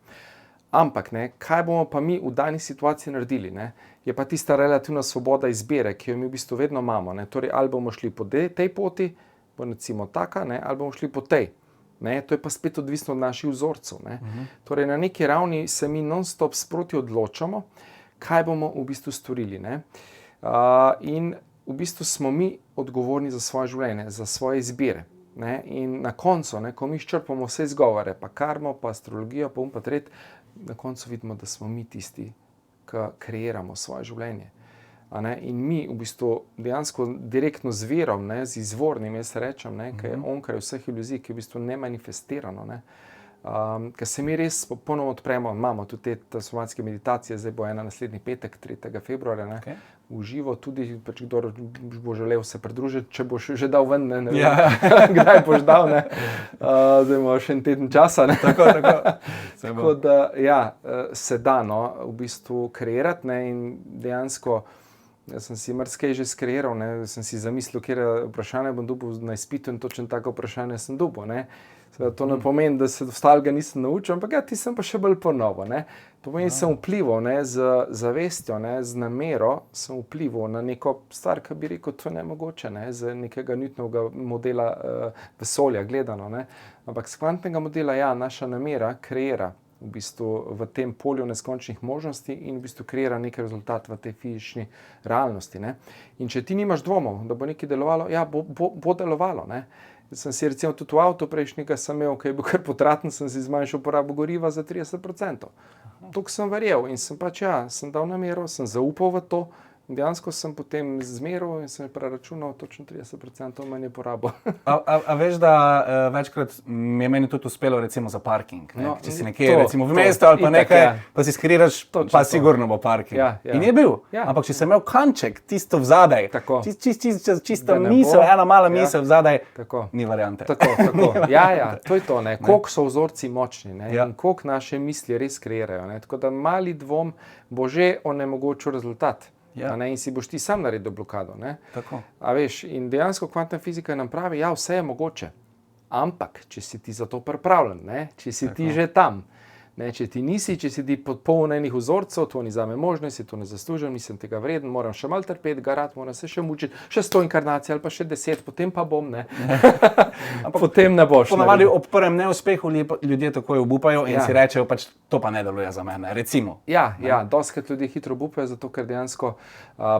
Ampak, ne, kaj bomo pa mi v dani situaciji naredili, ne, je pa tista relativna svoboda izbire, ki jo mi v bistvu vedno imamo. Ne. Torej, ali bomo šli po tej poti, bo recimo taka, ne, ali bomo šli po tej. Ne. To je pa spet odvisno od naših vzorcev. Ne. Torej, na neki ravni se mi non-stop sproti odločamo, kaj bomo v bistvu storili. Ne. In v bistvu smo mi odgovorni za svoje življenje, za svoje izbire. Ne. In na koncu, ne, ko mi izčrpamo vse izgovore, pa karmo, pa astrologijo, pa tret, na koncu vidimo, da smo mi tisti, ki kreiramo svoje življenje. In mi v bistvu dejansko direktno z verom, ne, z izvornim, jaz rečem, ne, ki je onkraj vseh iluzij, ki je v bistvu nemanifestirano, ne, ker se mi res popolnoma odpremo, imamo tudi te transformacijske meditacije, zdaj bo ena naslednji petek, 3. februarja, ne, v živo, tudi pač kdo bo želel se pridružiti, če boš že dal ven, ne vem, kdaj boš dal, ne, zdaj imamo še en teden časa, ne. Tako da, ja, se da, no, v bistvu kreirati, ne, in dejansko, jaz sem si marsikaj že skreiral, ne, sem si zamislil, kjer vprašanje bom dobil na izpitu in točno tako vprašanje sem dobil, ne. Seveda to ne pomeni, da se ostalega nisem naučil, ampak ja, ti sem pa še bolj ponovo, ne. To pomeni, sem vplival, ne, z zavestjo, ne, z namero sem vplival na neko stvar, ki bi rekel, to je nemogoče, ne, z nekega Newtonovega modela vesolja gledano, ne. Ampak z kvantnega modela, ja, naša namera kreira v bistvu v tem polju neskončnih možnosti in v bistvu kreira neki rezultat v tej fizični realnosti, ne. In če ti nimaš dvomov, da bo nekaj delovalo, ja, bo delovalo, ne. Sem si recimo tudi v avto prejšnjega sem imel, ki je bil kar potraten, sem si zmanjšal porabo goriva za 30%. Tukaj sem verjel in sem pač, ja, sem dal namero, sem zaupal v to, dejansko sem potem zmeral in sem preračunal točno 30% manj porabo. A veš, da večkrat mi je meni tudi uspelo recimo za parking, ne? Če si nekje recimo v mestu ali pa nekaj, pa si skriraš, pa sigurno bo parking. In je bil, ampak če sem imel kanček, tisto vzadaj, čista misel, ena mala misel vzadaj, ni variante. Tako. Ja, to je to, ne, koliko so vzorci močni, ne, in koliko naše misli res kreirajo, ne, tako da mali dvom bo že onemogočil rezultat. In si boš ti sam naredil blokado. Ne? A veš, in dejansko kvantna fizika nam pravi, ja, vse je mogoče, ampak če si ti za to pripravljen, ne? Če si ti že tam, ne? Če ti nisi, če si ti popolnenih vzorcev, to ni zame možno, si to ne zaslužim, nisem tega vreden, moram še malo trpeti, garati, moram se še mučiti, še 100 inkarnacij ali pa še 10, potem pa bom, ne. Ampak potem ne boš. Ponavadi ob prvem neuspehu ljudje takoj obupajo in si rečejo, pač to pa ne deluje za mene, recimo. Ja, dostikrat ljudje hitro obupajo, zato ker dejansko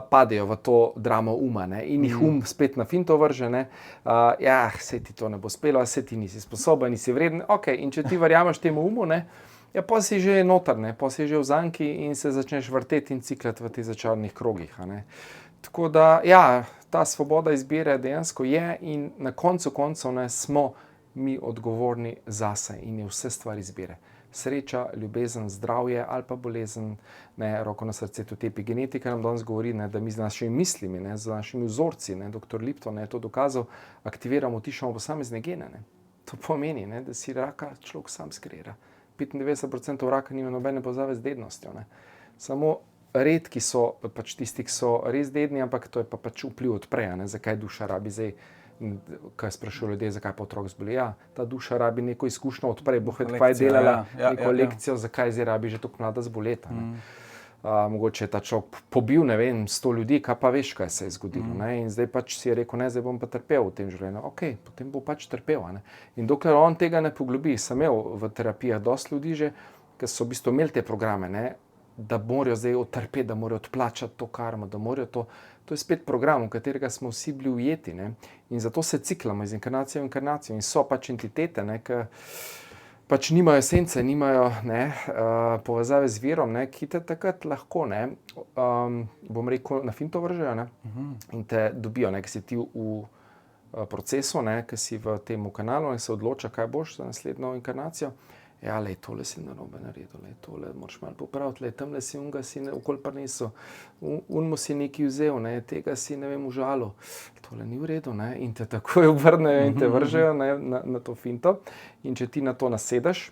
padejo v to dramo uma, ne, in jih spet na finto vrže, ne. Saj ti to ne bo spelo, saj ti nisi sposoben, nisi vreden, okej, in če ti verjameš temu umu, ne, ja, pa si že noter, ne, pa si že v zanki in se začneš vrteti in ciklati v teh začarnih krogih, ne. Tako da, ja, ta svoboda izbire dejansko je in na koncu koncev, ne, smo mi odgovorni zase in je vse stvar izbire. Sreča, ljubezen, zdravje ali pa bolezen, ne, roko na srce, tudi epigenetika nam danes govori, ne, da mi z našimi mislimi, ne, z našimi vzorci, ne, dr. Lipton je to dokazal, aktiviramo, utišamo posamezne gene. Ne. To pomeni, ne, da si raka človek sam skreira. 95% raka nima nobene povezave z dednostjo. Ne. Samo redki so pač tisti, ki so res dedni, ampak to je pa pač vpliv odprej, ne, zakaj duša rabi zdaj. Kaj sprašujejo ljudje, zakaj pa otrok zboli? Ja, ta duša rabi neko izkušnjo odprej, bo kaj delala, neko lekcijo, zakaj zdaj rabi že tako mlada zboleta. Mogoče je ta človek pobil, ne vem, 100 ljudi, kaj pa veš, kaj se je zgodilo. Ne? In zdaj pač si je rekel, ne, zdaj bom pa trpel v tem življenju. Ok, potem bo pač trpel. Ne? In dokler on tega ne poglobi, sem imel v terapijah dosti ljudi že, ki so v bistvu imeli te programe, ne? Da morajo zdaj odtrpeti, da morajo odplačati to karmo, da morajo to. To je spet program, v katerega smo vsi bili ujeti, ne? In zato se ciklamo iz inkarnacije v inkarnacijo. In so pač entitete, ne, ki pač nimajo esence, nimajo povezave z virom, ne, ki te takrat lahko, ne, bom rekel, na finto vržejo, ne, in te dobijo, ne, ki si ti v procesu, ne, ki si v tem kanalu in se odloča, kaj boš za naslednjo inkarnacijo. Ja, lej, tole si narobe naredil, lej, tole moraš malo popraviti, lej, tamle si unga si okoli prinesel, unmo si nekaj vzel, ne, tega si, ne vem, užalil, tole ni v redu, ne, in te takoj obrnejo in te vržejo, ne, na to finto. In če ti na to nasedeš,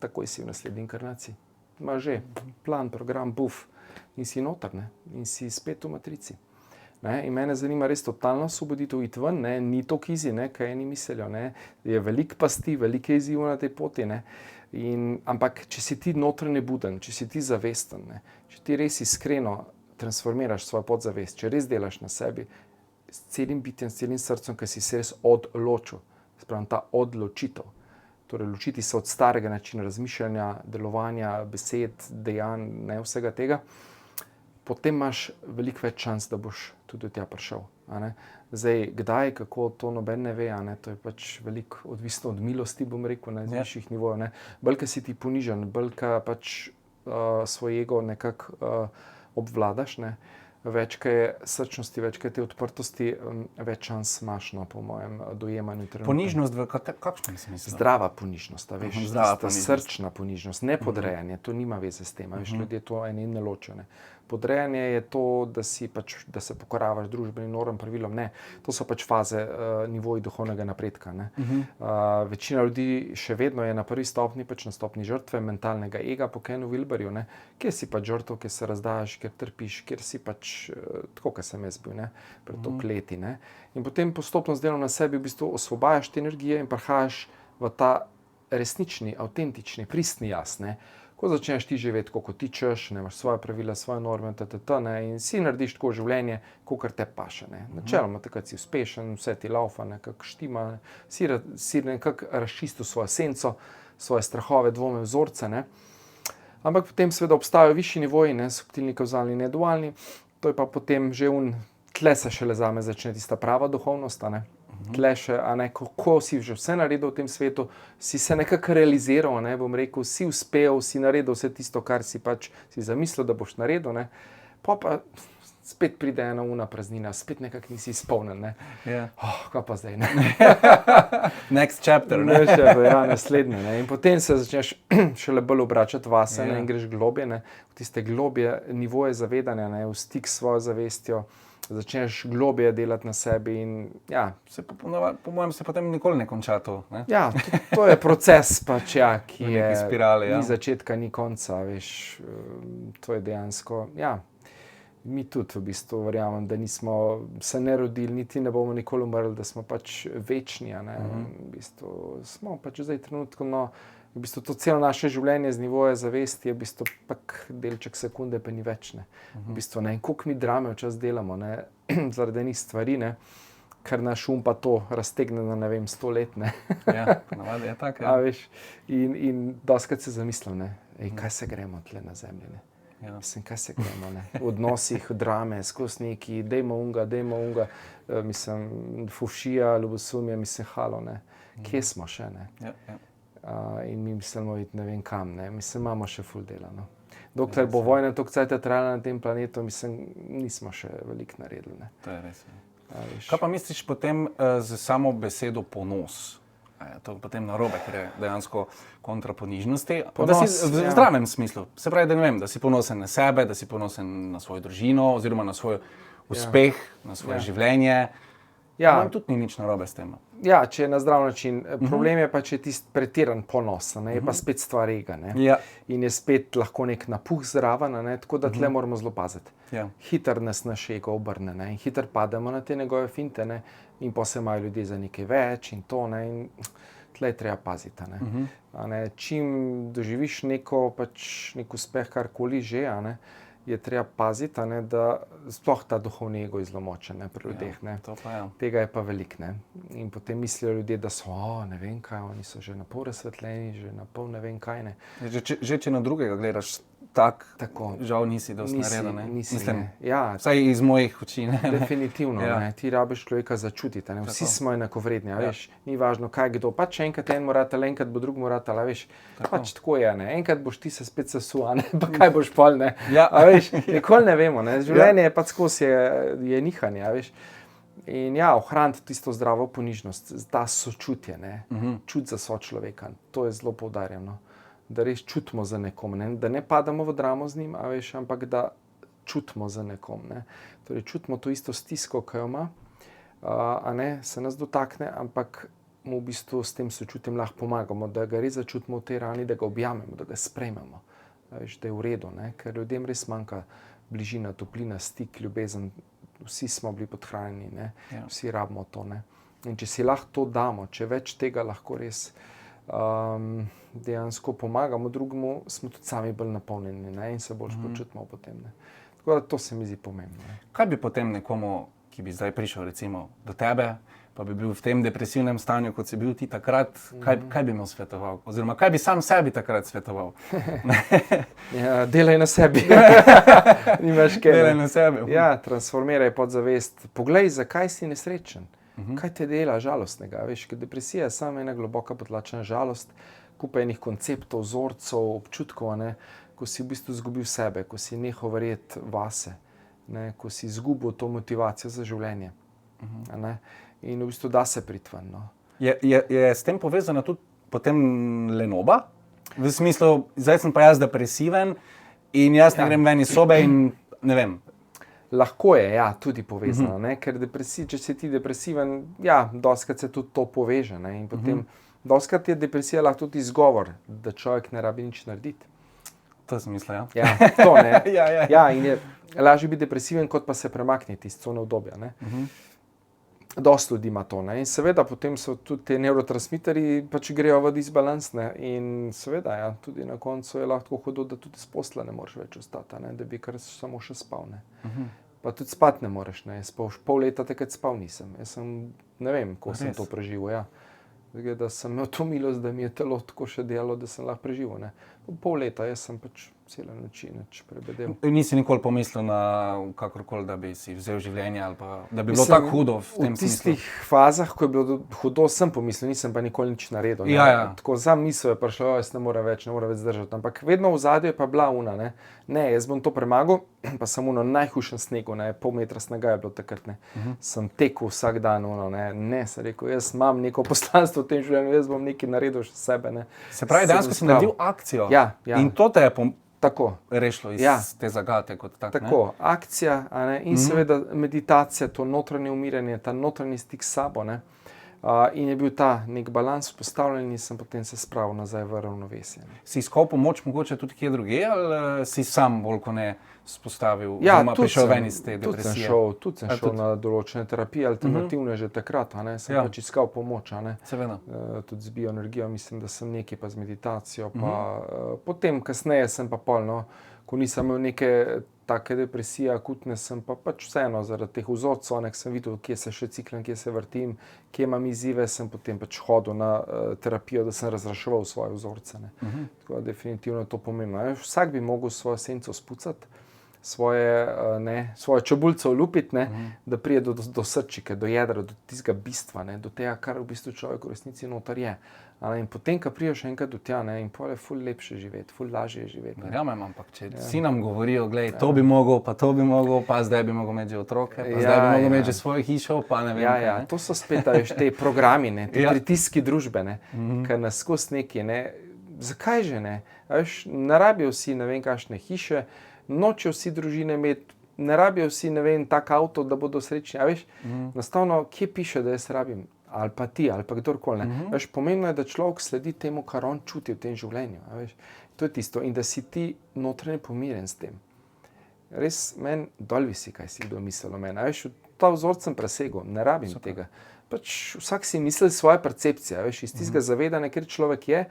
takoj si v naslednji inkarnaciji. Imaš že plan, program, buf, in si noter, ne, in si spet v matrici. Ne, in mene zanima res totalno osvoboditev, iti ven, ne, ni to kizi, ne, kaj eni mislijo, ne, je veliko pasti, veliko izzivov na tej poti, ne, ampak če si ti notranje buden, če si ti zavesten, ne, če ti res iskreno transformiraš svojo podzavest, če res delaš na sebi s celim bitjem, s celim srcem, ki si se res odločil, spravim ta odločitev, torej ločiti se od starega načina razmišljanja, delovanja, besed, dejanj, ne, vsega tega, potem imaš veliko več šans, da boš tudi tja prišel. A ne? Zdaj, kdaj, kako, to noben ne ve, a ne? To je pač veliko odvisno od milosti, bom rekel, na višjih nivojev. Ne? Bolj, ko si ti ponižen, bolj, ko pač svoj ego nekako obvladaš, ne? Več, ko je srčnosti, več, ko je te odprtosti, več šans imaš, no, po mojem dojemanju trenutno. Ponižnost v kakšnem smislu? Zdrava ponižnost, a veš, srčna ponižnost, ne podrejanje, to nima veze s tem, a veš, ljudje to eni ne ločijo, ne. Podrejanje je to, da si pač, da se pokoravaš družbenim normam, pravilom, ne. To so pač faze, nivoji duhovnega napredka, ne. Večina ljudi še vedno je na prvi stopni, pač na stopni žrtve, mentalnega ega po Kenu Wilberju, ne. Kjer si pač žrtev, kjer se razdajaš, kjer trpiš, kjer si pač tako, kot sem jaz bil, ne, pred toliko leti, ne. In potem postopno z delom na sebi v bistvu osvobajaš te energije in prihajaš v ta resnični, avtentični, pristni jaz, ne. Ko začneš ti živeti, kot tičeš, ne, imaš svoje pravila, svoje norme, ne, in si narediš tako življenje, kakor te paše, ne. Načeloma, takrat si uspešen, vse ti laufa, nekako štima, ne. Si nekako razčistil svojo esenco, svoje strahove, dvome, vzorce, ne. Ampak potem seveda obstajajo višji nivoji, ne, subtilni, kavzalni, nedualni. To je pa potem že tle se šele zame začne tista prava duhovnost, a ne. Tle še, a ne, ko si že vse naredil v tem svetu, si se nekako realiziral, ne, bom rekel, si uspel, si naredil vse tisto, kar si pač si zamislil, da boš naredil, ne. Pa spet pride ena praznina, spet nekako nisi izpolnjen, ne. Kaj pa zdaj, ne. Next chapter, ne. Ja, naslednje, ne. In potem se začneš šele bolj obračati vase, ne, in greš globje, ne, v tiste globje nivoje zavedanja, ne, v stik s svojo zavestjo, začneš globje delati na sebi in ja. Po mojem se potem nikoli ne konča to, ne. Ja, to je proces pač, ja, ki je spirali, ja. Ni začetka, ni konca, veš, to je dejansko, ja. Mi tudi v bistvu verjamem, da nismo se ne rodili, niti ne bomo nikoli umrli, da smo pač večni, a ne, v bistvu smo pač zdaj trenutno, no, v bistvu to celo naše življenje z nivoja zavesti je v bistvu pak delček sekunde, pa ni več, ne. V bistvu, ne, in koliko mi drame včasih delamo, ne, zaradi enih stvari, ne, ker naš pa to raztegne na, ne vem, 100 let, ne. Ja, ponavadi je tako, ja. A veš, in dostikrat se zamislim, ne, kaj se gremo tle na zemlji, ne. Ja. Mislim, kaj se gremo, ne, v odnosih, drame, skozi neki, dejmo unga, mislim, fušija, ljubosumje, mislim, halo, ne, kje smo še, ne. Ja. In mi mislimo iti ne vem kam, ne, mislim, imamo še ful dela, no. Dokler bo vojna toliko cajta trajala na tem planetu, mislim, nismo še veliko naredili, ne. To je res, ja. Kaj pa misliš potem z samo besedo ponos? To je potem narobe, ker je dejansko kontra ponižnosti. Ponos, Da si v zdravem smislu. Se pravi, da, ne vem, da si ponosen na sebe, da si ponosen na svojo družino oziroma na svoj uspeh, na svoje življenje. Ja. Tudi ni nič narobe s tem. Ja, če je na zdrav način. Problem je pa, če je tisti pretiran ponos, ne, je pa spet stvar ega. Ja. In je spet lahko nek napuh zraven, ne, tako da tle moramo zelo paziti. Ja. Hitro nas naš ego obrne, ne, in hitro pademo na te njegove finte, ne, in pa se imajo ljudje za nekaj več in to, ne, in tle je treba paziti. Ne. A ne, čim doživiš nek uspeh, karkoli že, a ne, je treba paziti, a ne, da sploh ta duhovni ego je zelo močen, ne, pri ljudeh. Ne. To pa je. Tega je pa veliko. Ne. In potem mislijo ljudje, da so, ne vem kaj, oni so že na pol razsvetljeni, že na pol ne vem kaj. Ne. Že če na drugega gledaš, tako, žal nisi dosti nareden. Mislim, ja, vsaj iz mojih oči. Definitivno. Ja. Ne. Ti rabiš človeka začutiti. Ne. Vsi smo enakovredni. Ja. Veš, ni važno, kaj kdo. Pač enkrat en mora tale, enkrat bo drug mora tale. Veš, pač tako je. Ne. Enkrat boš ti se spet sesul, pa kaj boš pol. Ne. Ja. Veš, nikoli ne vemo. Ne. Življenje je pač skozi je nihanje. Veš. In ja, ohraniti tisto zdravo ponižnost, ta sočutje, čut za sočloveka. To je zelo poudarjeno. Da res čutimo za nekom, ne? Da ne padamo v dramo z njim, veš, ampak da čutimo za nekom. Ne? Torej, čutimo to isto stisko, ki jo ima, se nas dotakne, ampak mu v bistvu s tem sočutjem lahko pomagamo, da ga res začutimo v tej rani, da ga objamemo, da ga sprejmemo, veš, da je v redu, ne? Ker ljudem res manjka bližina, toplina, stik, ljubezen. Vsi smo bili podhranjeni, ne? Ja. Vsi rabimo to. Ne? In če si lahko to damo, če več tega lahko res dejansko pomagamo drugemu, smo tudi sami bolj napolnjeni, ne? In se bolj počutimo potem. Ne? Tako da to se mi zdi pomembno. Ne? Kaj bi potem nekomu, ki bi zdaj prišel recimo do tebe, pa bi bil v tem depresivnem stanju, kot si bil ti takrat, kaj bi mu svetoval? Oziroma, kaj bi sam sebi takrat svetoval? Ja, delaj na sebi. Nimaš kaj. Delaj na sebi. Ja, transformiraj podzavest. Poglej, zakaj si nesrečen. Kaj te dela žalostnega? Veš, ker depresija je samo ena globoka potlačena žalost, kupa enih konceptov, vzorcev, občutkov, ne? Ko si v bistvu izgubil sebe, ko si nehal verjeti vase, ne? Ko si izgubil to motivacijo za življenje. Ne? In v bistvu da se priti ven. No? Je s tem povezana tudi potem lenoba? V smislu, zdaj sem pa jaz depresiven in jaz ne grem ven iz sobe in ne vem. Lahko je, ja, tudi povezano, ne? Ker če si ti depresiven, ja, dostikrat se tudi to poveže. Ne? In potem dostikrat je depresija lahko tudi izgovor, da človek ne rabi nič narediti. To sem mislil, ja. Ja, to ne. Ja. Ja, in je lažje biti depresiven, kot pa se premakniti iz cone obdobja. Dosti ljudi ima to. Ne? In seveda potem so tudi te nevrotransmiterji, pač grejo v disbalans. Ne? In seveda, ja, tudi na koncu je lahko hudo, da tudi z posla ne moreš več ostati, ne? Da bi kar samo še spal. Ne? Pa tudi spati ne moreš. Ne? Pol leta takrat spal nisem. Jaz sem, ne vem, ko sem to preživel. Ja. Da sem imel to milost, da mi je telo tako še delalo, da sem lahko preživel. Ne? Pol leta, jaz sem pač cele noči prebedel. Nisi nikoli pomislil na kakorkoli, da bi si vzel življenje ali pa da bi bilo tako hudo v tem smislu? V tistih fazah, ko je bilo hudo, sem pomislil, nisem pa nikoli nič naredil. Ja. Tako za misel je prišlo, jaz ne morem več zdržati. Ampak vedno v zadju je pa bila una. Ne, jaz bom to premagal, pa sem na najhujšem snegu, pol metra snega je bilo takrat. Sem tekel vsak dan. Ne, sem rekel, jaz imam neko poslanstvo v tem življenju, jaz bom nekaj naredil še sebe. Ne. Se pravi, dejansko si naredil akcijo. Ja. In to te je rešilo iz te zagate kot tak. Tako, akcija, in seveda meditacija, to notranje umiranje, ta notranji stik s sabo. In je bil ta nek balans vzpostavljen in sem potem se spravil nazaj v ravnovesje. Si iskal pomoč mogoče tudi kje drugje ali si sam bolj kot ne spostavil, oziroma prišel ven iz te depresije? Tudi sem šel na določene terapije, alternativne že takrat, sem pač iskal pomoč. Seveda. Tudi z bioenergijo, mislim, da sem nekaj pa z meditacijo. Potem, kasneje sem pa ko nisem imel neke take depresije, akutne, sem pa pač vseeno zaradi teh vzorcev, nek sem videl, kje se še ciklam, kje se vrtim, kje imam izzive, sem potem pač hodil na terapijo, da sem razreševal svoje vzorce. Tako da definitivno je to pomembno. Vsak bi mogel svojo senco spucati, svojo čebulco olupiti, da pride do srčike, do jedra, do tistega bistva, do tega, kar v bistvu človek v resnici noter je. In potem, ko priješ enkrat do tja, in pol je ful lepše živeti, ful lažje je živeti. Verjamem, ampak če vsi nam govorijo, glej, to bi mogel, pa zdaj bi mogel imeti že otroke, pa zdaj bi mogel imeti že svojo hišo, pa ne vem. To so spet te programi, te pritiski družbe, ker nas skozi neki, zakaj že ne? Ne rabijo vsi ne vem kakšne hiše, nočejo vsi družine imeti, ne rabijo vsi ne vem tak avto, da bodo srečni. Enostavno, kje piše, da jaz rabim? Ali pa ti, ali pa kdorkoli. Pomembno je, da človek sledi temu, kar on čuti v tem življenju. To je tisto. In da si ti notranje pomiren s tem. Res, meni dol visi, kaj si kdo mislil o meni. Ta vzorc sem presegel, ne rabim tega. Vsak si misli svoje percepcije. Iz tistega zavedanja, ker človek je,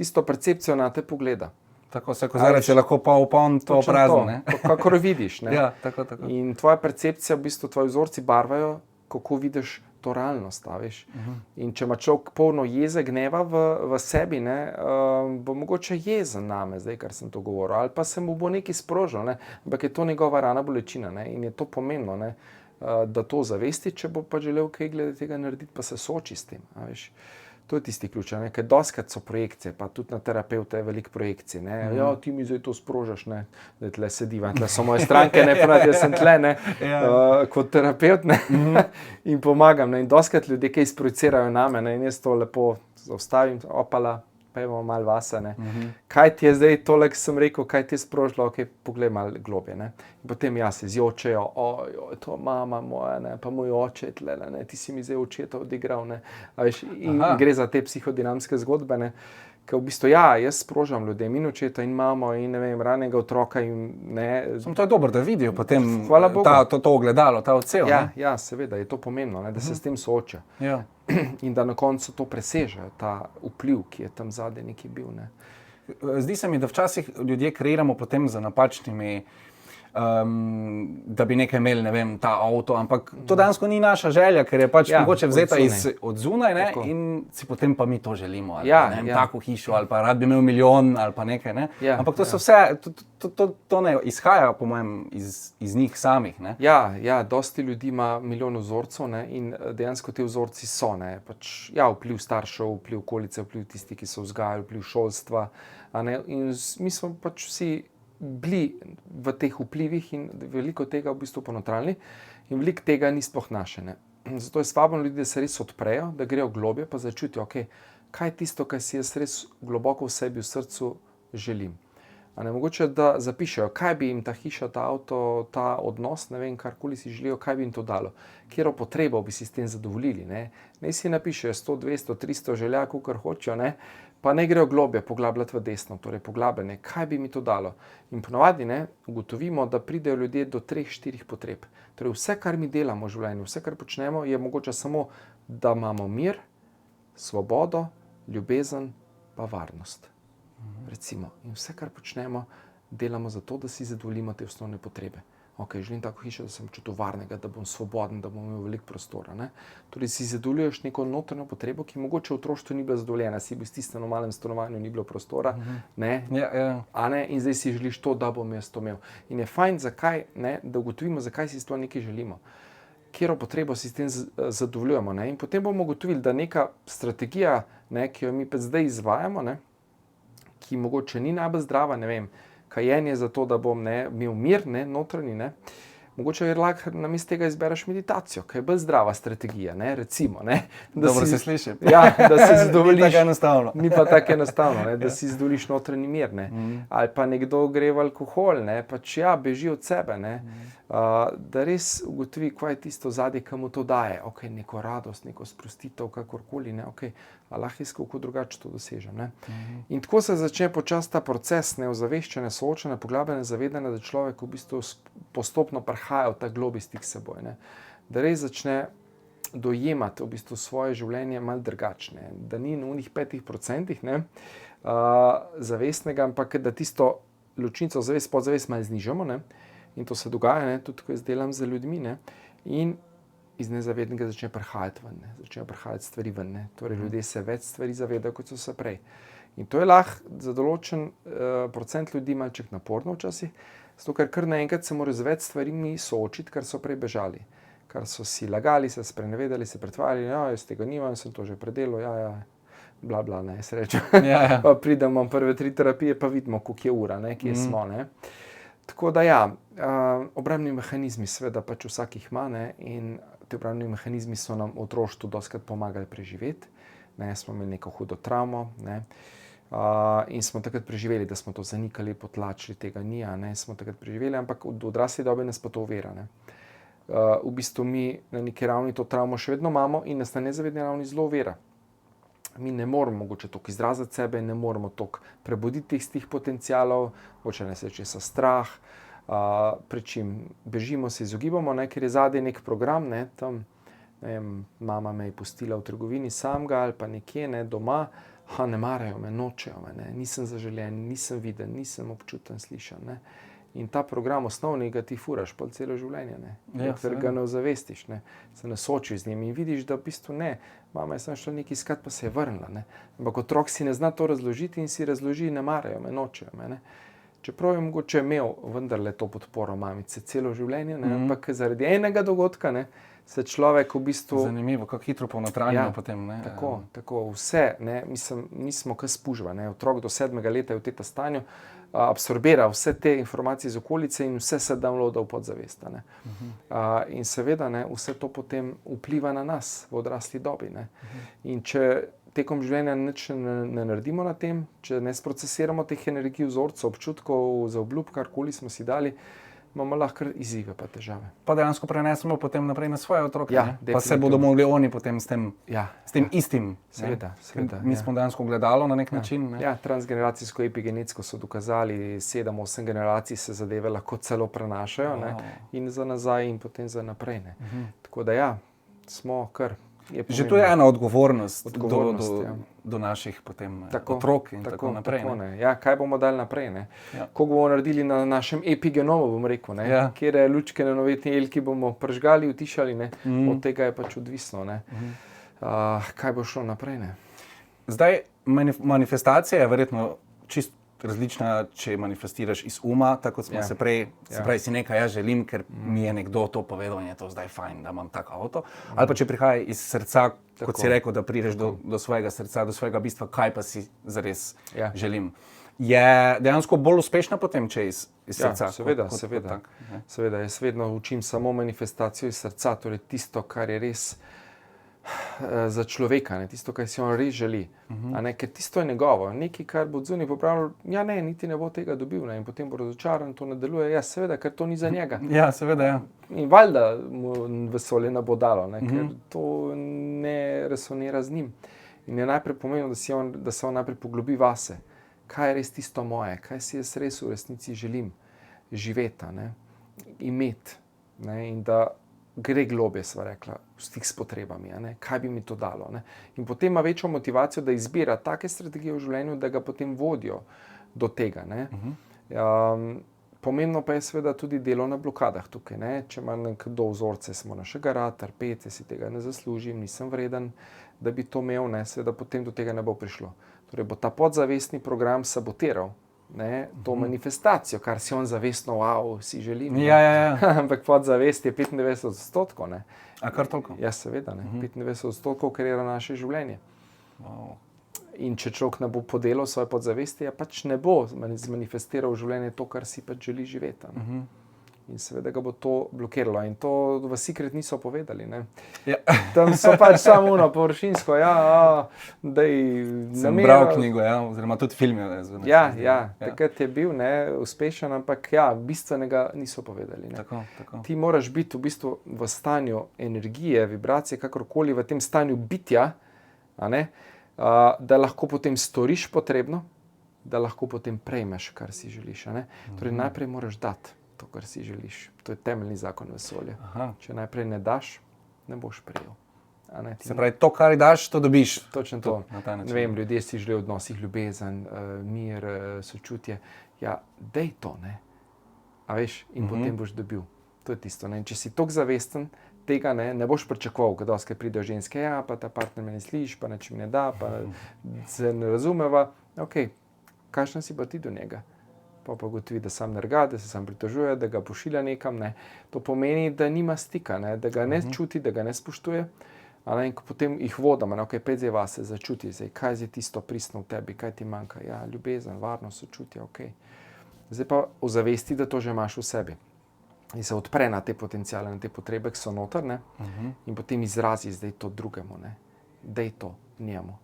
tisto percepcijo na te pogleda. Tako se kozarec je lahko poln, to prazno. Kakor vidiš. Tako. In tvoja percepcija, v bistvu tvoji vzorci barvajo, kako vidiš to realnost. In če ima človek polno jeze, gneva v sebi, bo mogoče jezen name, zdaj, kar sem to govoril, ali pa se mu bo nekaj sprožil, ampak je to njegova rana bolečina, in je to pomembno, da to zavesti, če bo pa želel kaj glede tega narediti, pa se sooči s tem. To je tisti ključ, ker doskrat so projekcije, pa tudi na terapevte je veliko projekcij. Ti mi zdaj to sprožaš, da tle sediva, tle so moje stranke, jaz sem tle, kot terapeut, in pomagam. In doskrat ljudje kaj sprojecirajo name, in jaz to lepo zaustavim, opala, pojmo malo vase. Kaj ti je zdaj tole, ki sem rekel, kaj ti je sprožilo, poglej malo globje. In potem se zjočejo, to mama moja, pa moj oče tle, ti si mi zdaj očeta odigral. In gre za te psihodinamske zgodbe, ker v bistvu jaz sprožam ljudem in očeta in mamo in ranega otroka. To je dobro, da vidijo potem to ogledalo, ta odsev. Ja, seveda je to pomembno, da se s tem soočajo. In da na koncu to presežejo, ta vpliv, ki je tam zadaj nekaj bil. Zdi se mi, da včasih ljudje kreiramo potem za napačnimi, da bi nekaj imeli, ne vem, ta avto, ampak to dejansko ni naša želja, ker je mogoče vzeta od zunaj, in si potem pa mi to želimo, ali tako hišo, ali pa rad bi imel milijon, ali pa nekaj, ampak to so vse, to ne izhaja, po mojem, iz njih samih, dosti ljudi ima milijon vzorcev, in dejansko te vzorci so, vpliv staršev, vpliv okolice, vpliv tisti, ki so vzgajali, vpliv šolstva, in mi smo vsi bili v teh vplivih in veliko tega v bistvu ponotranili in veliko tega ni sploh naše. Zato je svabno ljudi, da se res odprejo, da grejo globje, pa začutijo, kaj je tisto, kar si jaz res globoko v sebi, v srcu želim. Mogoče, da zapišejo, kaj bi jim ta hiša, ta avto, ta odnos, ne vem, karkoli si želijo, kaj bi jim to dalo, katero potrebo bi si s tem zadovoljili. Ne si napišejo 100, 200, 300 želja, kakor hočejo, pa ne grejo globje poglabljati v desno, torej poglabljanje, kaj bi mi to dalo. In ponovadi ugotovimo, da pridejo ljudje do 3-4 potreb. Torej vse, kar mi delamo v življenju, vse, kar počnemo, je mogoče samo, da imamo mir, svobodo, ljubezen pa varnost. Recimo. In vse, kar počnemo, delamo zato, da si zadovoljimo te osnovne potrebe. Želim tako hišo, da sem čutil varnega, da bom svoboden, da bom imel veliko prostora. Torej si zadovoljuješ neko notranjo potrebo, ki mogoče v otroštvu ni bila zadovoljena, si bil stisnjen v malem stanovanju, ni bilo prostora, in zdaj si želiš to, da bom jaz to imel. In je fajn, zakaj, da ugotovimo, zakaj si to nekaj želimo. Katero potrebo si s tem zadovoljujemo. In potem bomo ugotovili, da neka strategija, ki jo mi pa zdaj izvajamo, ki mogoče ni najbolj zdrava, ne vem, kajenje za to, da bom imel mir, notranji, mogoče je lahko namesto tega izbereš meditacijo, ki je bolj zdrava strategija, recimo. Dobro se sliši. Da si zadovoljiš. Ni tako enostavno. Ni pa tako enostavno, da si zadovoljiš notranji mir. Ali pa nekdo gre v alkohol, beži od sebe. Da res ugotovi, kaj je tisto zadnje, ki mu to daje. Neko radost, neko sprostitev, kakorkoli. Lahko jaz kako drugače to dosežem. In tako se začne počasi ta proces ozaveščanja, soočanja, poglabljanja, zavedanja, da človek v bistvu postopno prihaja v ta globi stik s seboj. Da res začne dojemati v bistvu svoje življenje malo drugačne. Da ni na unih 5% zavestnega, ampak da tisto ločnico zavest, podzavest malo znižamo. In to se dogaja, tudi ko jaz delam z ljudmi. In iz nezavednega začne prihajati ven, začne prihajati stvari ven. Torej ljudje se več stvari zavedajo, kot so se prej. In to je lahko za določen procent ljudi malček naporno včasih, zato ker kar naenkrat se morajo z več stvarmi soočiti, kar so prej bežali. Kar so si lagali, se sprenevedali, se pretvarjali, jaz tega nimam, sem to že predelal, bla bla, ne, srečo. Pa pridemo prve 3 terapije, pa vidimo, koliko je ura, ne, kje smo, ne. Tako da obrambni mehanizmi seveda pač vsak jih ima, ne, in ti obrambni mehanizmi so nam v otroštvu dostikrat pomagali preživeti, ne, smo imeli neko hudo travmo, ne, in smo takrat preživeli, da smo to zanikali, potlačili, tega ni, ne, smo takrat preživeli, ampak v odrasli dobi nas pa to ovira, ne. V bistvu mi na neki ravni to travmo še vedno imamo in nas na nezavedni ravni zelo ovira. Mi ne moremo mogoče toliko izraziti sebe, ne moremo toliko prebuditi teh potencialov, mogoče nas je česa strah, pri čim bežimo, se izogibamo, ne, ker je zadaj nek program, ne, tam, ne vem, mama me je pustila v trgovini samega ali pa nekje, ne, doma, ne marajo me, nočejo me, ne, nisem zaželen, nisem viden, nisem občuten, slišan, ne. In ta program osnovni ga ti furaš pol celo življenje, ne, ker ga ne ozavestiš, ne, se ne soočiš z njim in vidiš, da v bistvu ne, mama je samo šla nekaj iskat, pa se je vrnila, ne, ampak otrok si ne zna to razložiti in si razloži, ne marajo me, nočejo me, ne. Čeprav je mogoče imel vendarle to podporo mamice celo življenje, ne, ampak zaradi enega dogodka, ne, se človek v bistvu... Zanimivo, kako hitro ponotranjimo potem, ne. Tako, vse, ne, mislim, mi smo kot spužva, ne, otrok do 7. leta je v teta stanju, absorbira vse te informacije iz okolice in vse se downloada v podzavest, ne. In seveda, ne, vse to potem vpliva na nas v odrasli dobi, ne. In če tekom življenja nič ne naredimo na tem, če ne sprocesiramo teh energij, vzorcev, občutkov, zaobljub, karkoli smo si dali, imamo lahko izzive pa težave. Pa dejansko prenesemo potem naprej na svoje otroke, Ja, ne? Pa se bodo mogli oni potem s tem istim. Seveda, Mi smo dejansko gledalo na nek način. Ne? Ja, transgeneracijsko, epigenetsko so dokazali, 7-8 generacij se zadeve lahko celo prenašajo, ne, in za nazaj in potem za naprej, ne. Tako da smo kar... Že to je ena odgovornost do naših potem otrok in tako naprej. Tako, ne. Ja, kaj bomo dali naprej, ne? Koliko bomo naredili na našem epigenomu, bom rekel, ne? Kjere lučke na novetni jelki bomo pržgali, utišali, ne? Od tega je pač odvisno, ne? Kaj bo šlo naprej, ne? Zdaj, manifestacija je verjetno čisto različna, če manifestiraš iz uma, tako kot smo se prej, se pravi, si nekaj jaz želim, ker mi je nekdo to povedal in je to zdaj fajn, da imam tak avto. Ali pa če prihaja iz srca, kot si rekel, da prideš do svojega srca, do svojega bistva, kaj pa si zares želim. Je dejansko bolj uspešna potem, če iz srca? Seveda. Seveda, jaz vedno učim samo manifestacijo iz srca, torej tisto, kar je res za človeka, ne, tisto, kar si on res želi, a ne, ker tisto je njegovo, nekaj, kar bo odzunaj popravil, niti ne bo tega dobil, ne, in potem bo razočaran, to ne deluje, seveda, ker to ni za njega. Ja, seveda, In valjda mu vesolje ne bo dalo, ne, ker to ne resonira z njim. In je najprej pomembno, da se on najprej poglobi vase, kaj je res tisto moje, kaj si jaz res v resnici želim živeti, ne, imeti, ne, in da gre globje, sva rekla, v stik s potrebami, ne? Kaj bi mi to dalo. Ne? In potem ima večjo motivacijo, da izbira take strategije v življenju, da ga potem vodijo do tega. Ne? Pomembno pa je seveda tudi delo na blokadah tukaj. Ne? Če ima nekdo vzorce, smo našega rad, trpeti, si tega ne zaslužim, nisem vreden, da bi to imel, ne? Seveda potem do tega ne bo prišlo. Torej bo ta podzavestni program sabotiral, ne, to manifestacijo, kar si on zavestno, si želim. Ampak podzavest je 95%, ne. A kar toliko? Ja, seveda, ne. 95% kreira naše življenje. In če človek ne bo podelal svoje podzavesti, pač ne bo zmanifestiral v življenje to, kar si pač želi živeti. In seveda ga bo to blokiralo. In to v Secret niso povedali, ne. Tam so pač samo površinsko, daj namera. Sem bral knjigo, oziroma tudi film je. Takrat je bil, ne, uspešen, ampak bistvenega niso povedali, ne. Tako. Ti moraš biti v bistvu v stanju energije, vibracije, kakorkoli, v tem stanju bitja, a ne, da lahko potem storiš potrebno, da lahko potem prejmeš, kar si želiš, a ne. Torej najprej moraš dati to, kar si želiš. To je temeljni zakon vesolja. Če najprej ne daš, ne boš prejel. Se pravi, to, kar daš, to dobiš. Točno to. Ne vem, ljudje si želijo v odnosih ljubezen, mir, sočutje. Dej to, ne. A veš, in potem boš dobil. To je tisto, ne. In če si toliko zavesten tega, ne boš pričakoval, ko pridejo ženske, pa ta partner me ne sliši, pa nič mi ne da, pa se ne razumeva. ok, kakšen si pa ti do njega? Pa ugotovi, da sam nerga, da se sam pritožuje, da ga pošilja nekam, ne. To pomeni, da nima stika, ne, da ga ne čuti, da ga ne spoštuje. In ko potem jih vodamo, ok, pet zdaj vase, začuti zdaj, kaj je tisto pristno v tebi, kaj ti manjka, ja, ljubezen, varnost, sočutje, ok. Zdaj pa ozavesti, da to že imaš v sebi. In se odpre na te potenciale, na te potrebe, ki so noter, ne, in potem izrazi zdaj to drugemu, ne, daj to njemu.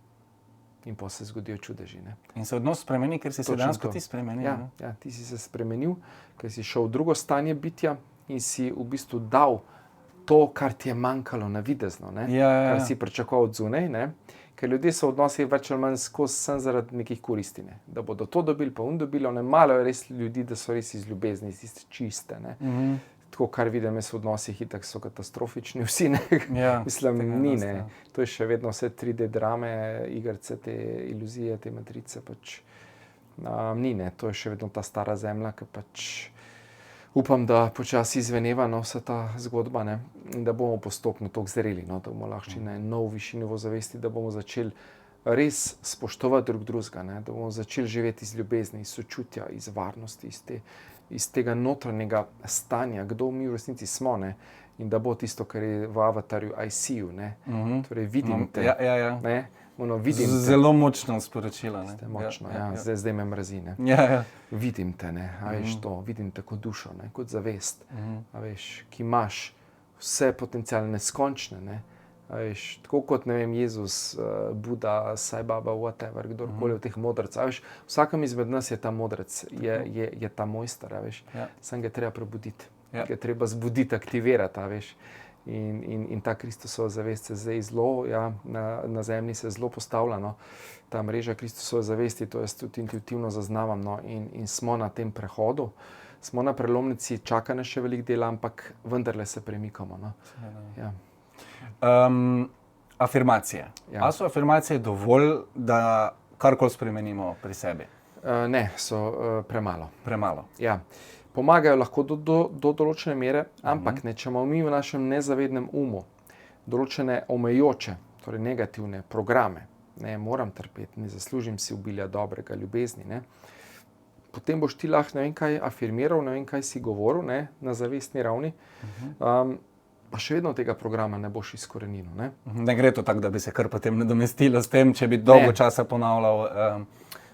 In pa se zgodijo čudeži, ne. In se odnos spremeni, ker si se dejansko ti spremenil. Ja, ti si se spremenil, ker si šel v drugo stanje bitja in si v bistvu dal to, kar ti je manjkalo navidezno, ne, kar si pričakoval od zunaj, ne. Ker ljudje so v odnosih več ali manj skozi sem zaradi nekih koristi, ne. Da bodo to dobili, pa dobili, malo je res ljudi, da so res iz ljubezni, iz tiste čiste, ne. Tako, kar vidim jaz v odnosih, itak so katastrofični vsi, ne. Mislim, ni, ne. To je še vedno vse 3D drame, igrice, te iluzije, te matrice, pač ni, ne. To je še vedno ta stara zemlja, ki pač upam, da počasi izveneva, no, vsa ta zgodba, ne, in da bomo postopno toliko zreli, no, da bomo lahko na nov višji nivo zavesti, da bomo začeli res spoštovati drug drugega, ne, da bomo začeli živeti iz ljubezni, iz sočutja, iz varnosti, iz tega notranjega stanja, kdo mi v resnici smo, ne, in da bo tisto, kar je v avatarju I see you, ne, torej vidim te, ne, vidim te. Zelo močno sporočilo, ne. Močno, zdaj me mrazi, ne. Vidim te, ne, a veš to, vidim te kot dušo, ne, kot zavest, a veš, ki imaš vse potenciale neskončne, ne, a veš, tako kot, ne vem, Jezus, Buda, Sai Baba, whatever, kdorkoli od teh modrcev, a veš, vsakem izmed nas je ta modrec, je ta mojster, a veš, samo ga je treba prebuditi, ga je treba zbuditi, aktivirati, a veš. In ta Kristusova zavest se zdaj zelo, na zemlji se zelo postavlja, no. Ta mreža Kristusove zavesti, to jaz tudi intuitivno zaznavam, no, in smo na tem prehodu, smo na prelomnici, čaka nas še veliko dela, ampak vendarle se premikamo, no. Afirmacije. A so afirmacije dovolj, da karkoli spremenimo pri sebi? Ne, so premalo. Premalo. Ja. Pomagajo lahko do določene mere, ampak ne, če imamo mi v našem nezavednem umu določene omejujoče, torej negativne programe, ne, moram trpeti, ne zaslužim si obilja dobrega, ljubezni, ne, potem boš ti lahko ne vem kaj afirmiral, ne vem kaj si govoril, ne, na zavestni ravni, pa še vedno tega programa ne boš izkorenil, ne. Ne gre to tako, da bi se kar potem nadomestilo s tem, če bi dolgo časa ponavljal.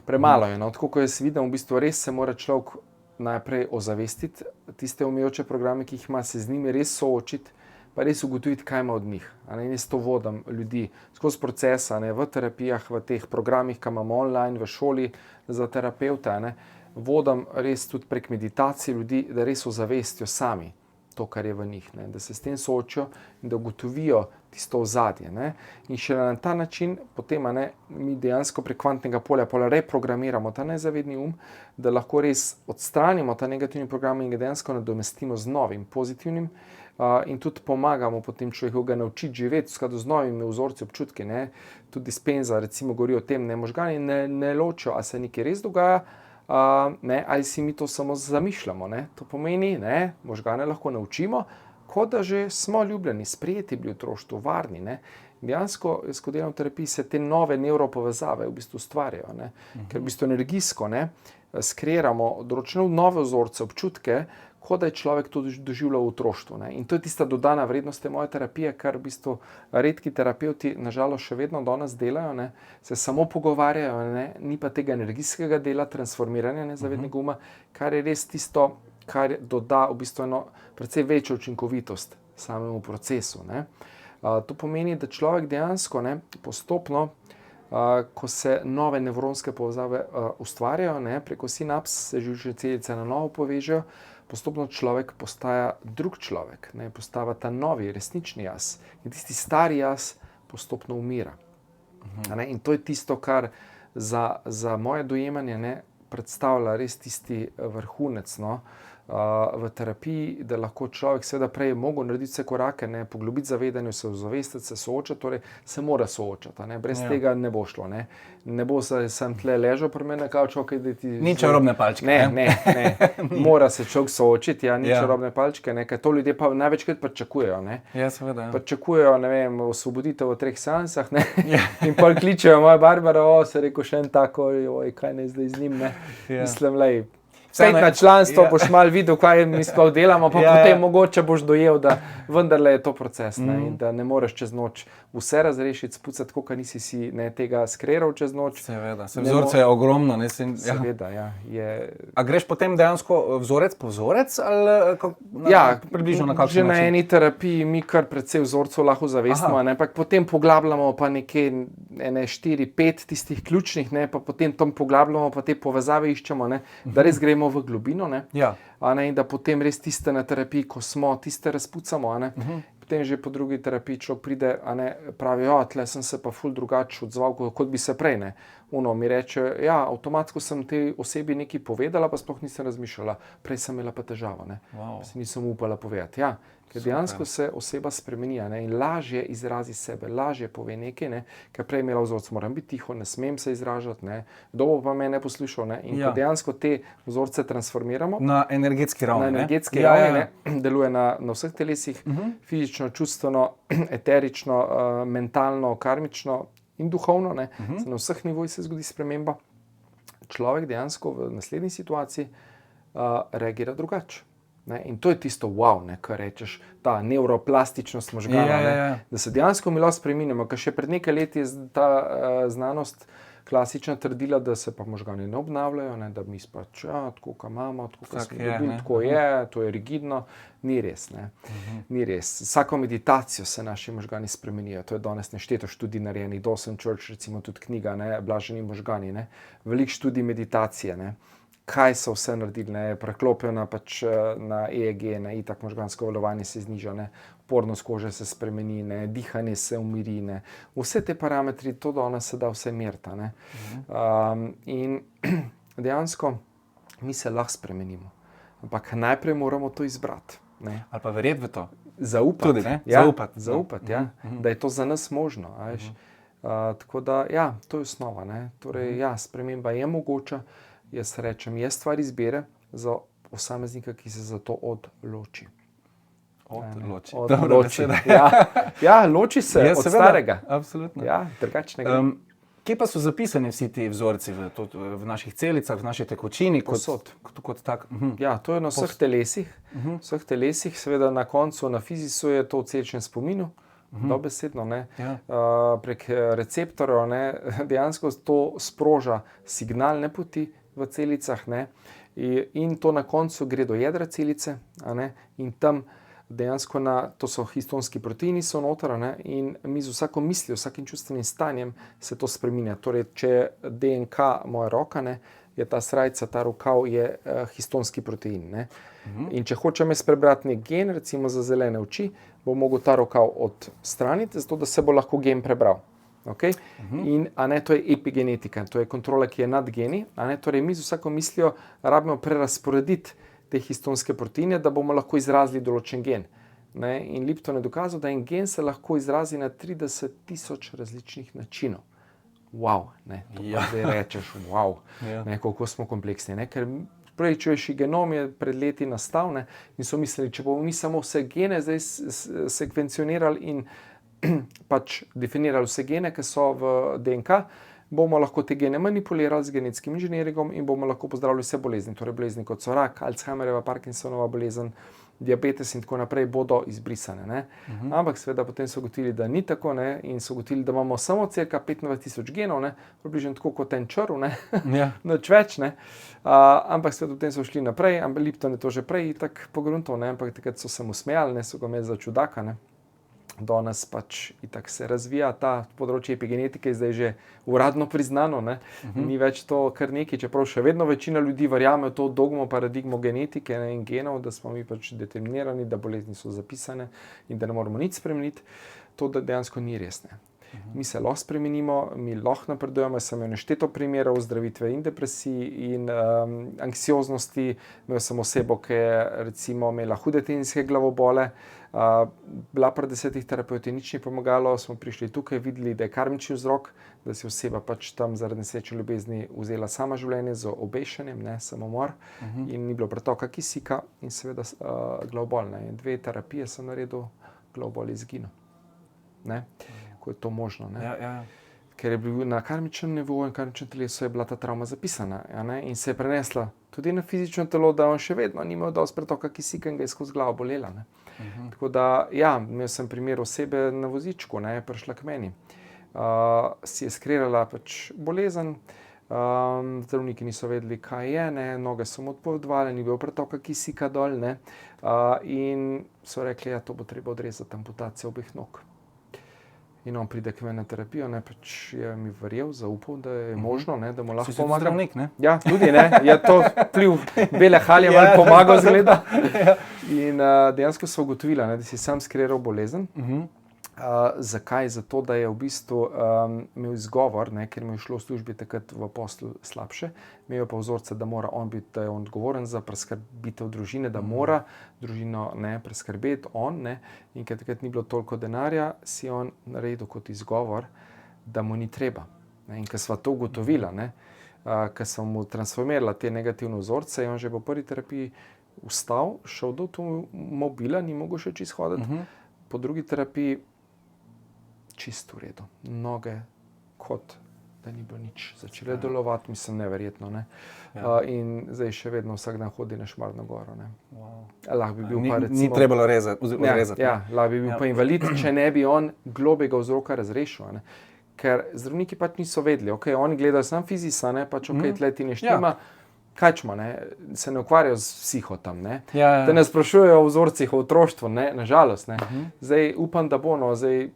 Premalo je, no, tako ko jaz vidim, v bistvu res se mora človek najprej ozavestiti tiste omejujoče programe, ki jih ima, se z njimi res soočiti, pa res ugotoviti, kaj ima od njih. In jaz to vodim ljudi skozi procesa, ne, v terapijah, v teh programih, ki imamo online, v šoli za terapevte, ne, vodim res tudi prek meditacije ljudi, da res ozavestijo sami to, kar je v njih, ne, da se s tem soočijo in da ugotovijo tisto ozadje, ne. In šele na ta način potem, ne, mi dejansko prek kvantnega polja reprogramiramo ta nezavedni da lahko res odstranimo ta negativni program in ga dejansko nadomestimo z novim, pozitivnim, in tudi pomagamo potem človeku ga naučiti živeti v skladu z novimi vzorci, občutki, ne. Tudi Dispenza recimo govori o tem, ne, možgani ne ločijo, a se nekaj res dogaja, ne, ali si mi to samo zamišljamo, ne. To pomeni, ne, možgane lahko naučimo, kot da že smo ljubljeni, sprejeti bili v otroštvu, varni, ne. Dejansko, ko delam v terapiji, se te nove nevropovezave v bistvu ustvarjajo, ne. Ker v bistvu energijsko, ne, skreiramo določene nove vzorce, občutke, kot da je človek to doživljal v otroštvu, ne. In to je tista dodana vrednost te moje terapije, kar v bistvu redki terapevti nažalost še vedno danes delajo, ne. Se samo pogovarjajo, ne, ni pa tega energijskega dela, transformiranja nezavednega uma, kar je res tisto, kar doda v bistvu eno precej večjo učinkovitost samemu procesu, ne. To pomeni, da človek dejansko, ne, postopno, ko se nove nevronske povezave ustvarjajo, ne, preko sinaps se živčne celice na novo povežejo, postopno človek postaja drug človek, ne, postava ta novi, resnični jaz. In tisti stari jaz postopno umira. In to je tisto, kar za moje dojemanje, ne, predstavlja res tisti vrhunec, no, v terapiji, da lahko človek seveda prej mogel narediti vse korake, ne, poglobiti zavedanje, se ozavestiti, se soočati, torej se mora soočati, ne, brez tega ne bo šlo, ne. Ne bo sem tle ležal pri meni na kavču, okay, da ti... Ni čarobne palčke. Ne. Mora se človek soočiti, ni čarobne palčke, ne, ker to ljudje pa največkrat pričakujejo, ne. Ja, seveda. Pričakujejo, ne vem, osvoboditev v 3 seansah, ne, in pol kličejo, moja Barbara, se rekel še en tako, kaj ne zdaj z njim, ne, mislim, lej, spet na članstvo boš malo videl, kaj mi sploh delamo, pa potem mogoče boš dojel, da vendarle je to proces, ne, in da ne moreš čez noč vse razrešiti, spucati, kot nisi si tega skreiral čez noč. Seveda, vzorce je ogromno. Seveda, je... A greš potem dejansko vzorec po vzorec, ali približno na kakšen način? Že na eni terapiji mi kar precej vzorcev lahko zavestimo, ampak potem poglabljamo pa nekje 4-5 tistih ključnih, ne, pa potem tam poglabljamo, pa te povezave iščemo, ne, da res gremo v globino, ne, in da potem res tiste na terapiji, ko smo, tiste razpucamo, ne, potem že po drugi terapiji človek pride, pravi, tle sem se pa ful drugače odzval, kot bi se prej, ne. Mi reče, avtomatsko sem tej osebi nekaj povedala, pa sploh nisem razmišljala, prej sem imela pa težavo, ne. Si nisem upala povedati, ker dejansko se oseba spremeni, ne, in lažje izrazi sebe, lažje pove nekaj, ne, ker prej imela vzorec, moram biti tiho, ne smem se izražati, ne, kdo bo pa mene poslušal, ne, in ko dejansko te vzorce transformiramo na energetski ravni, ne, deluje na vseh telesih, fizično, čustveno, eterično, mentalno, karmično in duhovno, ne, na vseh nivojih se zgodi sprememba. Človek dejansko v naslednji situaciji reagira drugače. Ne, in to je tisto ne, kar rečeš, ta neuroplastičnost možganov, da se dejansko mi lahko spreminjamo, ker še pred nekaj leti je ta znanost klasična trdila, da se pa možgani ne obnavljajo, ne, da mi pač, tako kot imamo, tako kot smo dobili, tako je, to je rigidno, ni res, ne. Ni res. Vsako meditacijo se naši možgani spremenijo, to je danes nešteto študij narejenih, Dawson Church, recimo tudi knjiga, ne, Blaženi možgani, ne, veliko študij meditacije, ne. Kaj so vse naredili, ne, preklopijo na EEG, na itak možgansko valovanje se zniža, ne, pornost kože se spremeni, ne, dihanje se umiri, ne, vse te parametri, to danes se da vse meriti, ne. In dejansko mi se lahko spremenimo, ampak najprej moramo to izbrati, ne. Ali pa verjeti v to. Zaupati. Tudi, ne? Zaupati, da je to za nas možno, veš. Tako da, to je osnova, ne, torej, sprememba je mogoča. Jaz rečem, je stvar izbire za posameznika, ki se za to odloči. Odloči. Loči se od starega. Absolutno. Drugačnega. Kje pa so zapisani vsi ti vzorci v naših celicah, v naši tekočini? Kot tak? To je na vseh telesih. Vseh telesih, seveda na koncu, na fizisu je to v celičnem spominu. Dobesedno, ne. Prek receptorjev, ne, dejansko to sproža signalne poti v celicah, ne, in to na koncu gre do jedra celice, in tam dejansko to so histonski proteini so noter, ne, in mi z vsako mislijo, vsakim čustvenim stanjem se to spreminja. Torej, če je DNK moja roka, ne, je ta srajca, ta rokav je histonski protein, ne. In če hočem jaz prebrati nek gen, recimo za zelene oči, bo mogel ta rokav odstraniti, zato da se bo lahko gen prebral. Okay? In, to je epigenetika, to je kontrola, ki je nad geni, torej mi z vsako mislijo rabimo prerasporediti te histonske proteine, da bomo lahko izrazili določen gen. Ne? In Lipton je dokazal, da en gen se lahko izrazi na 30,000 različnih načinov. Ne, to pa zdaj rečeš, ne, koliko smo kompleksni, ne, ker prej človeški genom je pred leti nastal, ne, in so mislili, če bomo mi samo vse gene zdaj sekvencionirali in pač definirali vse gene, ki so v DNK, bomo lahko te gene manipulirali z genetskim inženjeringom in bomo lahko pozdravili vse bolezni, torej bolezni kot so rak, Alzheimerjeva, Parkinsonova bolezen, diabetes in tako naprej bodo izbrisane, ne. Ampak seveda potem so ugotovili, da ni tako, ne, in so ugotovili, da imamo samo cirka 25,000 genov, ne, približno tako kot en črv, ne, nič več, ne. Ampak seveda potem so šli naprej, ampak Lipton je to že prej tako pogruntal, ne, ampak takrat so se mu smejali, ne, so ga imeli za čudaka, ne. Danes pač itak se razvija ta področje epigenetike, zdaj že uradno priznano, ne. Ni več to kar nekaj, čeprav še vedno večina ljudi verjame v to dogmo, paradigmo genetike, ne, in genov, da smo mi pač determinirani, da bolezni so zapisane in da ne moramo nič spremeniti, to da dejansko ni res, ne. Mi se lahko spremenimo, mi lahko napredujemo. Jaz sem imel nešteto primerov zdravitve in depresij in anksioznosti. Imel sem osebo, ki je recimo imela hude tenijske glavobole, bila pri 10 terapevtih, nič ni pomagalo, smo prišli tukaj, videli, da je karmični vzrok, da si oseba pač tam zaradi nesreče ljubezni vzela sama življenje z obešanjem, ne, samomor, in ni bilo pretoka kisika in seveda glavobol. Ne. In 2 terapije sem naredil, glavobol je izginil. Ne. Ko je to možno. Ne. Ja. Ker je bil na karmičnem nivoju in karmičnem telesu je bila ta travma zapisana, ja, ne, in se je prenesla tudi na fizično telo, da on še vedno ni imel dosti pretoka kisika in ga je skozi glavo bolela. Ne. Tako da, ja, imel sem primer osebe na vozičku, ne, je prišla k meni. Si je skrirala pač bolezen, zdravniki niso vedeli, kaj je, ne, noge so mu odpovedovale, ni bilo pretoka kisika dol, ne, in so rekli, ja, to bo treba odrezati, amputacija obeh nog. In on pride k meni na terapijo, ne, pač je mi verjel, zaupal, da je možno, ne, da mu lahko Si pomagam. zdravnik, ne? Ja, tudi, ne, je to vpliv bele halje malo pomagal, zgleda. In dejansko so ugotovila, ne, da si sam skriral bolezen. Zakaj? Zato, da je v bistvu imel izgovor, ne, ker mi je šlo v službi takrat v poslu slabše, imel pa vzorce, da mora on biti, da je on odgovoren za preskrbitev družine, da mora družino, ne, preskrbeti on, ne, in ker takrat ni bilo toliko denarja, si on naredil kot izgovor, da mu ni treba. Ne, in ker sva to ugotovila, ne, ker sem mu transformirala te negativne vzorce, je on že po prvi terapiji vstal, šel do mobila, ni mogel še čisto hoditi, po drugi terapiji čisto v redu. Noge kot da ni bilo nič. Začele delovati, mislim, neverjetno. Ne? In zdaj še vedno vsak dan hodi na Šmarno goro. Ne? Lahko bi bil pa recimo... Ni trebalo rezati. Ja, lahko bi bil pa invalid, če ne bi on globega vzroka razrešil. Ne? Ker zdravniki pač niso vedeli. Okay, oni gledajo sam fizisa, ne? Pač tle ti ne štima. Kaj čemo, ne? Se ne ukvarjajo z psihotam, ne? Da ne sprašujejo o vzorcih, o otroštvu, ne? Nažalost. Ne? Zdaj upam, da bo, no, zdaj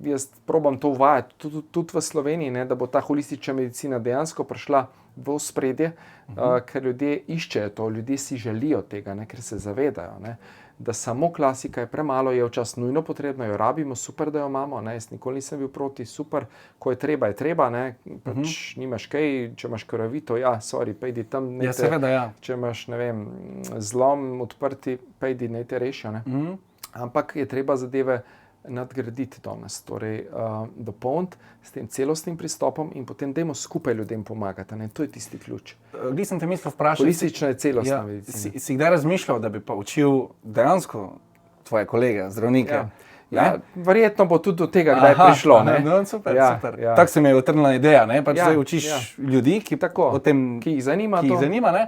jaz probam to uvajati tudi v Sloveniji, ne? Da bo ta holistična medicina dejansko prišla v ospredje, ker ljudje iščejo to, ljudje si želijo tega, ne? Ker se zavedajo, ne? Da samo klasika je premalo, je včasih nujno potrebno, jo rabimo, super, da jo imamo, ne? Jaz nikoli nisem bil proti, super, ko je treba, ne? Pač nimaš kaj, če imaš krvavito, ja, sorry, pejdi tam, Ja, seveda, ja. Če imaš, ne vem, zlom odprti, pejdi, ne te rešijo, ne? Ampak je treba zadeve nadgraditi danes, torej dopolniti s tem celostnim pristopom in potem dajmo skupaj ljudem pomagati, ne? To je tisti ključ. Glih sem te mislil vprašati. Holistična je celostna medicina. Si kdaj razmišljal, da bi pa učil dejansko tvoje kolege, zdravnike? Ja, verjetno bo tudi do tega kdaj prišlo. Ne? No, super. Tako se mi je utrnila ideja, ne? Pač zdaj učiš ljudi, ki jih zanima ne?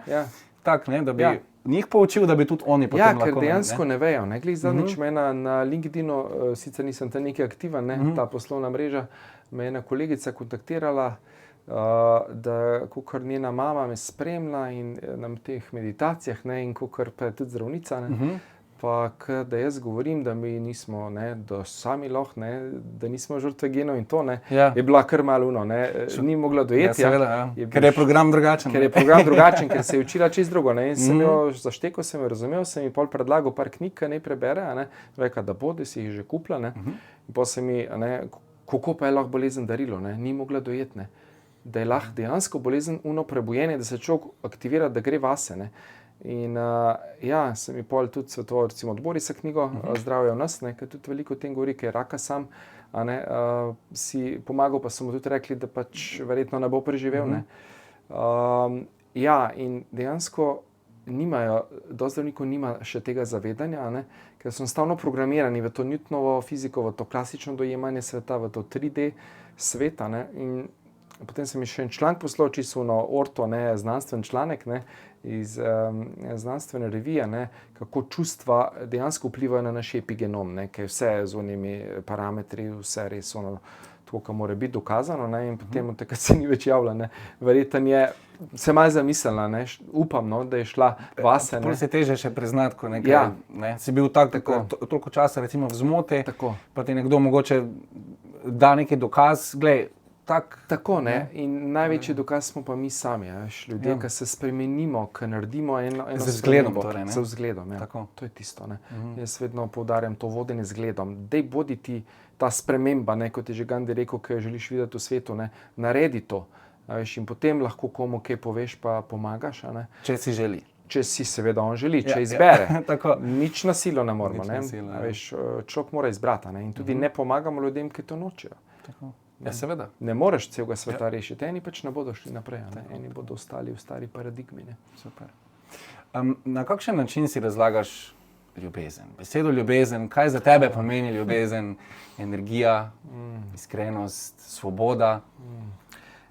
Tak, ne? Da bi njih poučil, da bi tudi oni potem lahko. Ja, ker dejansko ne vejo. Ne? Glih zadnjič me na LinkedInu, sicer nisem tam nekaj aktiven, ne? Ta poslovna mreža, me je ena kolegica kontaktirala, da kakor njena mama me spremlja in na teh meditacijah, ne? In kakor pa je tudi zdravnica, ne? Pa da jaz govorim, da mi nismo, ne, da sami lahko, ne, da nismo žrtve genov in to, ne, je bila kar malo ni mogla dojeti. Ja, seveda, ker je program drugačen. Ker je program drugačen, ker se je učila čisto drugo. Ne, in sem jo zaštekal, sem jo razumel, sem ji pol predlagal par knjig, ki naj prebere, ne, reka, da bo, da si jih že kupila, ne, in potem se mi, ne, kako pa je lahko bolezen darilo, ne, ni mogla dojeti, ne, da je lahko dejansko bolezen prebojenje, da se človek aktivira, da gre vase, ne. In ja, sem mi pol tudi svetoval, recimo od Borisa knjigo Zdravje v nas, ne, ker tudi veliko o tem govori, ker je raka sam, a ne, si pomagal, pa so mu tudi rekli, da pač verjetno ne bo preživel, ne. Ja, in dejansko dosti zdravnikov nima še tega zavedanja, ne, ker so enostavno programirani v to Newtonovo fiziko, v to klasično dojemanje sveta, v to 3D sveta, ne, in potem sem mi še en članek poslal, čisto orto, ne, znanstven članek, ne, iz znanstvene revije, ne, kako čustva dejansko vplivajo na naš epigenom, ne, ker vse z onimi parametri, vse res tako, kar mora biti dokazano, ne, in potem takrat se ni več javila, ne. Verjetno je se malo zamislila, ne, upam, no, da je šla vase. Pol se teže še priznati, ko nekaj, ne, si bil toliko časa recimo v zmoti, pa ti nekdo mogoče da neki dokaz, glej, tak. Tako, ne? In največji dokaz smo pa mi sami, ljudje, ki se spremenimo, ki naredimo eno Z vzgledom, spremembo. torej, ne? Z vzgledom, ja. Tako. To je tisto, ne? Jaz vedno poudarjam to vodenje z zgledom. Dej bodi ti ta sprememba, ne, kot je že Gandhi rekel, ki jo želiš videti v svetu, ne? Naredi to. Veš, in potem lahko komu kaj poveš, pa pomagaš. A ne? Če si želi. Če si seveda on želi, če Ja, izbere. tako. Nič na silo ne moramo. Nič Ne? na silo, ja. Veš, človek mora izbrati. Ne? In tudi ne pomagamo ljudem, ki to nočejo. Tako. Ja, seveda. Ne moreš celega sveta rešiti. Eni pač ne bodo šli naprej, a ne? Eni bodo ostali v stari paradigmi. Ne? Super. Na kakšen način si razlagaš ljubezen? Besedo ljubezen, kaj za tebe pomeni ljubezen, energija, iskrenost, svoboda?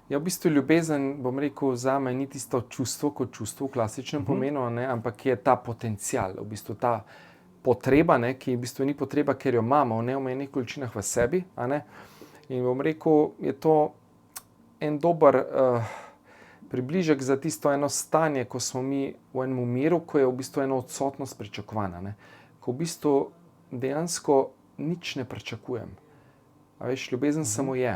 Ja, v bistvu ljubezen, bom rekel, zame ni tisto čustvo kot čustvo v klasičnem pomenu, ne? Ampak je ta potencial, v bistvu ta potreba, ne? Ki v bistvu ni potreba, ker jo imamo v neomejenih količinah v sebi. A ne? In bom rekel, je to en dober približek za tisto eno stanje, ko smo mi v enem miru, ko je v bistvu ena odsotnost pričakovana. Ne? Ko v bistvu dejansko nič ne pričakujem. A veš, ljubezen samo je.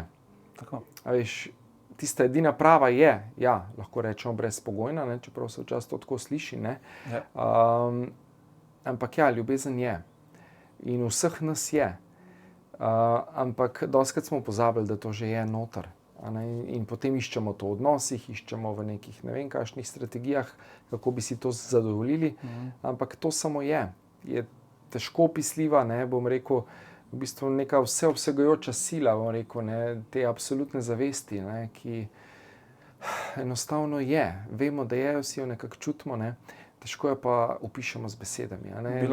Tako. A veš, tista edina prava je, ja, lahko rečemo brezpogojna, ne? Čeprav se včasih to tako sliši. Ne? Ja. Ampak ja, ljubezen je. In vseh nas je. Ampak dostikrat smo pozabili, da to že je noter. In potem iščemo to v odnosih, iščemo v nekih ne vem kakšnih strategijah, kako bi si to zadovoljili. Ampak to samo je. Je težko opisljiva, ne, bom rekel, v bistvu neka vseobsegajoča sila, bom rekel, ne, te absolutne zavesti, ne, ki enostavno je. Vemo, da je, vsi jo nekako čutimo, ne. Težko jo pa opišemo z besedami. Ne.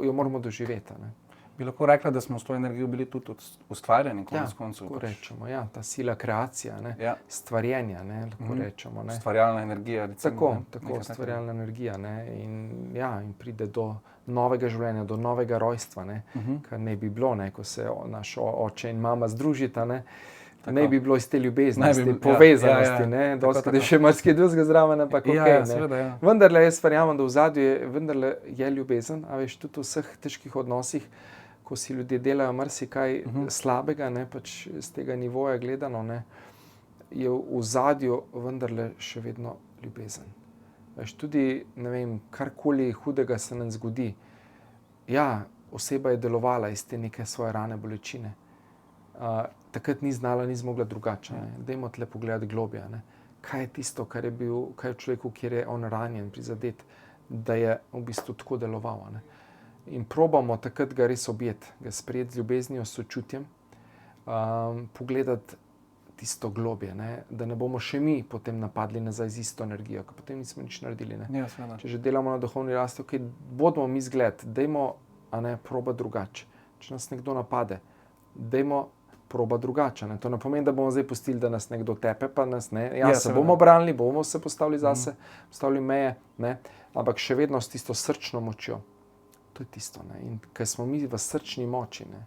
Jo moramo doživeti. Ne. Bi lahko rekla, da smo s to energijo bili tudi ustvarjeni, konec koncev. Lahko rečemo, ja, ta sila kreacija, ne, stvarjenja, ne, lahko rečemo. Ne. Ustvarjalna energija, recimo. Tako, ustvarjalna energija, ne, in pride do novega življenja, do novega rojstva, ne, kar ne bi bilo, ne, ko se naš oče in mama združita, ne, ne bi bilo iz te ljubezni, iz te povezanosti, ne, doskrat je še marsikaj drugega zraven, ampak okej, ne. Seveda, ja. Vendarle jaz verjamem, da v ozadju vendarle je ljubezen, a veš, tudi v vseh težkih odnosih, ko si ljudje delajo marsikaj slabega, ne, pač z tega nivoja gledano, ne, je v ozadju vendarle še vedno ljubezen. Veš, tudi, ne vem, karkoli hudega se nam zgodi, ja, oseba je delovala iz te neke svoje rane bolečine. Takrat ni znala, ni zmogla drugače. Dajmo tle pogledati globje, ne. Kaj je tisto, kaj je v človeku, kjer je on ranjen, prizadet, da je v bistvu tako deloval, ne. In probamo takrat ga res objeti, ga sprejeti z ljubeznijo, s sočutjem, pogledati tisto globje, ne? Da ne bomo še mi potem napadli nazaj z isto energijo, ker potem nismo nič naredili. Ne? Ja, če že delamo na duhovni rasti, okay, bodimo mi zgled, dajmo proba drugače. Če nas nekdo napade, dajmo proba drugače. Ne? To ne pomeni, da bomo zdaj pustili, da nas nekdo tepe, pa nas ne. Ja, se bomo branili, bomo se postavili zase, postavili meje, ne? Ampak še vedno s tisto srčno močjo. To je tisto. Ne? In ker smo mi v srčni moči, ne?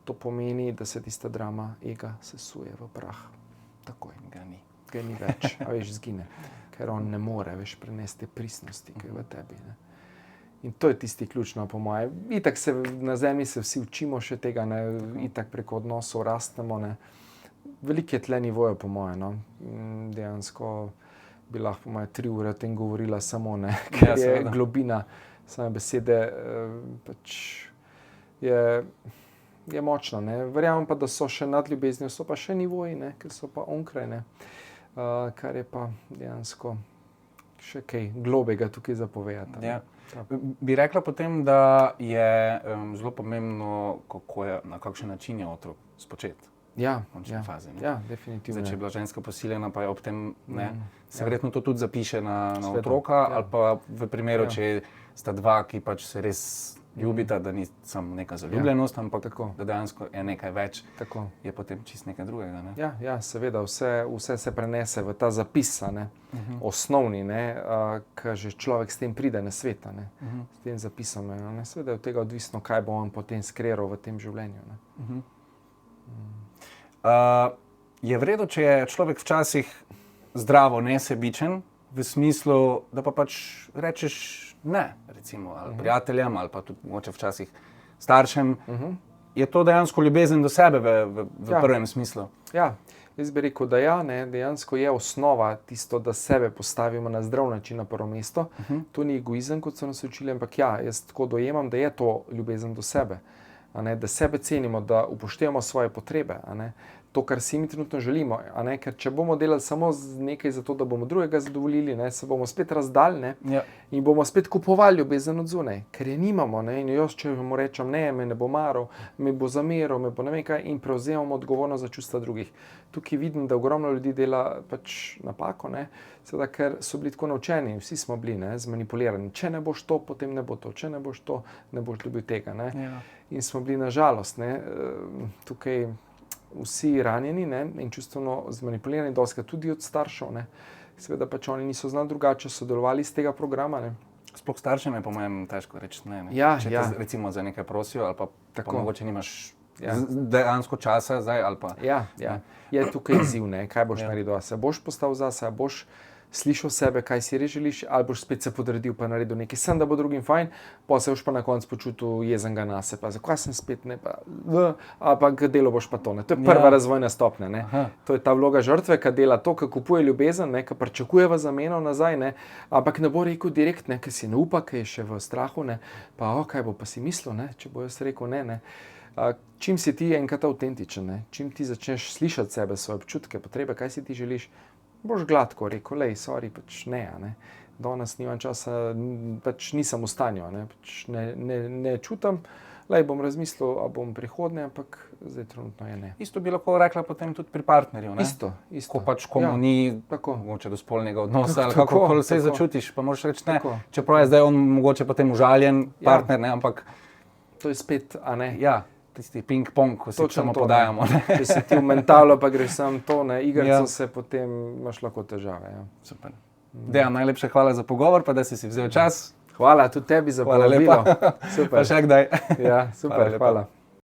To pomeni, da se tista drama ega sesuje v prah. Takoj. Ga ni več, a veš, zgine. Ker on ne more več prenesti te pristnosti, ki je v tebi. Ne? In to je tisti ključno, po moje. Itak se na zemlji se vsi učimo še tega, ne? Itak preko odnosov rastemo. Ne? Veliko je tle nivoje, po moje. No? Dejansko bi lahko, po moje, 3 ure o tem govorila samo, ne? Ker je globina same besede, pač je močna. Ne? Verjamem pa, da so še nad ljubeznijo, so pa še nivoji, ne? Ker so pa onkraj, ne? Kar je pa dejansko še kaj globega tukaj zapovedati. Ja. Bi rekla potem, da je zelo pomembno, na kakšen način je otrok spočet. Ja, v končni fazi. Ne? Ja, definitivno. Zdaj, če je bila ženska posiljena, pa je ob tem, ne, se verjetno to tudi zapiše na otroka, ali pa v primeru, če sta dva, ki pač se res ljubita, da ni samo neka zaljubljenost, ampak da dejansko je nekaj več, je potem čist nekaj drugega. Ne? Ja, seveda, vse se prenese v ta zapis, osnovni, ker že človek s tem pride na svet, s tem zapisom. Seveda je od tega odvisno, kaj bo on potem skreral v tem življenju. Ne? Je v redu, če je človek včasih zdravo nesebičen, v smislu, da pa pač rečeš ne, recimo, ali prijateljem, ali pa tudi mogoče včasih staršem. je to dejansko ljubezen do sebe v Ja. prvem smislu. Ja, jaz bi rekel, da ja, ne, dejansko je osnova tisto, da sebe postavimo na zdrav način na prvo mesto. To ni egoizem, kot so nas učili, ampak ja, jaz tako dojemam, da je to ljubezen do sebe. A ne, da sebe cenimo, da upoštevamo svoje potrebe, a ne, to, kar si mi trenutno želimo. A ne, ker če bomo delali samo nekaj za to, da bomo drugega zadovoljili, ne, se bomo spet razdalj, ne, Ja. in bomo spet kupovali ljubezen od zunaj, ker je nimamo. Ne, in jaz, če mu rečem, ne, me ne bo maral, me bo zameral, me bo ne vem kaj, in prevzemamo odgovornost za čustva drugih. Tukaj vidim, da ogromno ljudi dela pač napako, ne, seveda, ker so bili tako naučeni, vsi smo bili, ne, zmanipulirani. Če ne boš to, potem ne bo to, če ne boš to, ne boš dobil tega. Ne. Ja. In smo bili na žalost tukaj vsi ranjeni, ne, in čustveno zmanipulirani, doskrat tudi od staršev. Ne. Seveda pač oni niso znali drugače sodelovali iz tega programa. Ne. Sploh staršem je po mojem težko reči ne. Ja, Če ja. te recimo za nekaj prosijo, ali pa Tako. mogoče nimaš Ja. dejansko časa zdaj, ali pa... Ja, ja. Je tukaj izziv, ne, kaj boš Ja. naredil, a se boš postavil zase, a boš slišal sebe, kaj si res želiš, ali boš spet se podredil pa naredil nekaj, sem da bo drugim fajn, pa se boš pa na koncu počutil jezenega nase, pa zakaj sem spet ne, pa ampak delo boš pa to, ne. To je prva Ja. razvojna stopnja, ne. Aha. To je ta vloga žrtve, ki dela to, ki kupuje ljubezen, ne, ki pričakuje v zameno nazaj, ne, ampak ne bo rekel direkt, ne, ker si ne upa, ker je še v strahu, ne, pa kaj bo pa si mislil, ne, če bo jaz rekel ne, ne. Čim si ti enkrat avtentičen, ne, čim ti začneš slišati sebe, svoje občutke, potrebe, kaj si ti želiš, boš gladko rekel, lej, sorry, pač ne, a ne. Danes nimam časa, pač nisem v stanju, a ne, pač ne čutim, lej, bom razmislil, a bom prihodnje, ampak zdaj trenutno je ne. Isto bi lahko rekla potem tudi pri partnerju, ne? Isto. Ko pač komu Ja, ni tako. mogoče do spolnega odnosa, ali Tako, kako se tako. začutiš, pa moraš reči ne. Tako. Čeprav je zdaj on mogoče potem užaljen Ja. partner, ne, ampak To je spet, a ne. ja, tisti ping-pong, ko si Točno samo to, podajamo. Ne. Če se ti v mentalu, pa greš sam to, ne, igrico Ja. se, potem imaš lahko težave. Ja. Super. Dejan, najlepša hvala za pogovor, pa da si si vzel čas. Hvala tudi tebi za Hvala povabilo. lepa. Super. Pa še kdaj. Ja, super, Hvala lepa. hvala.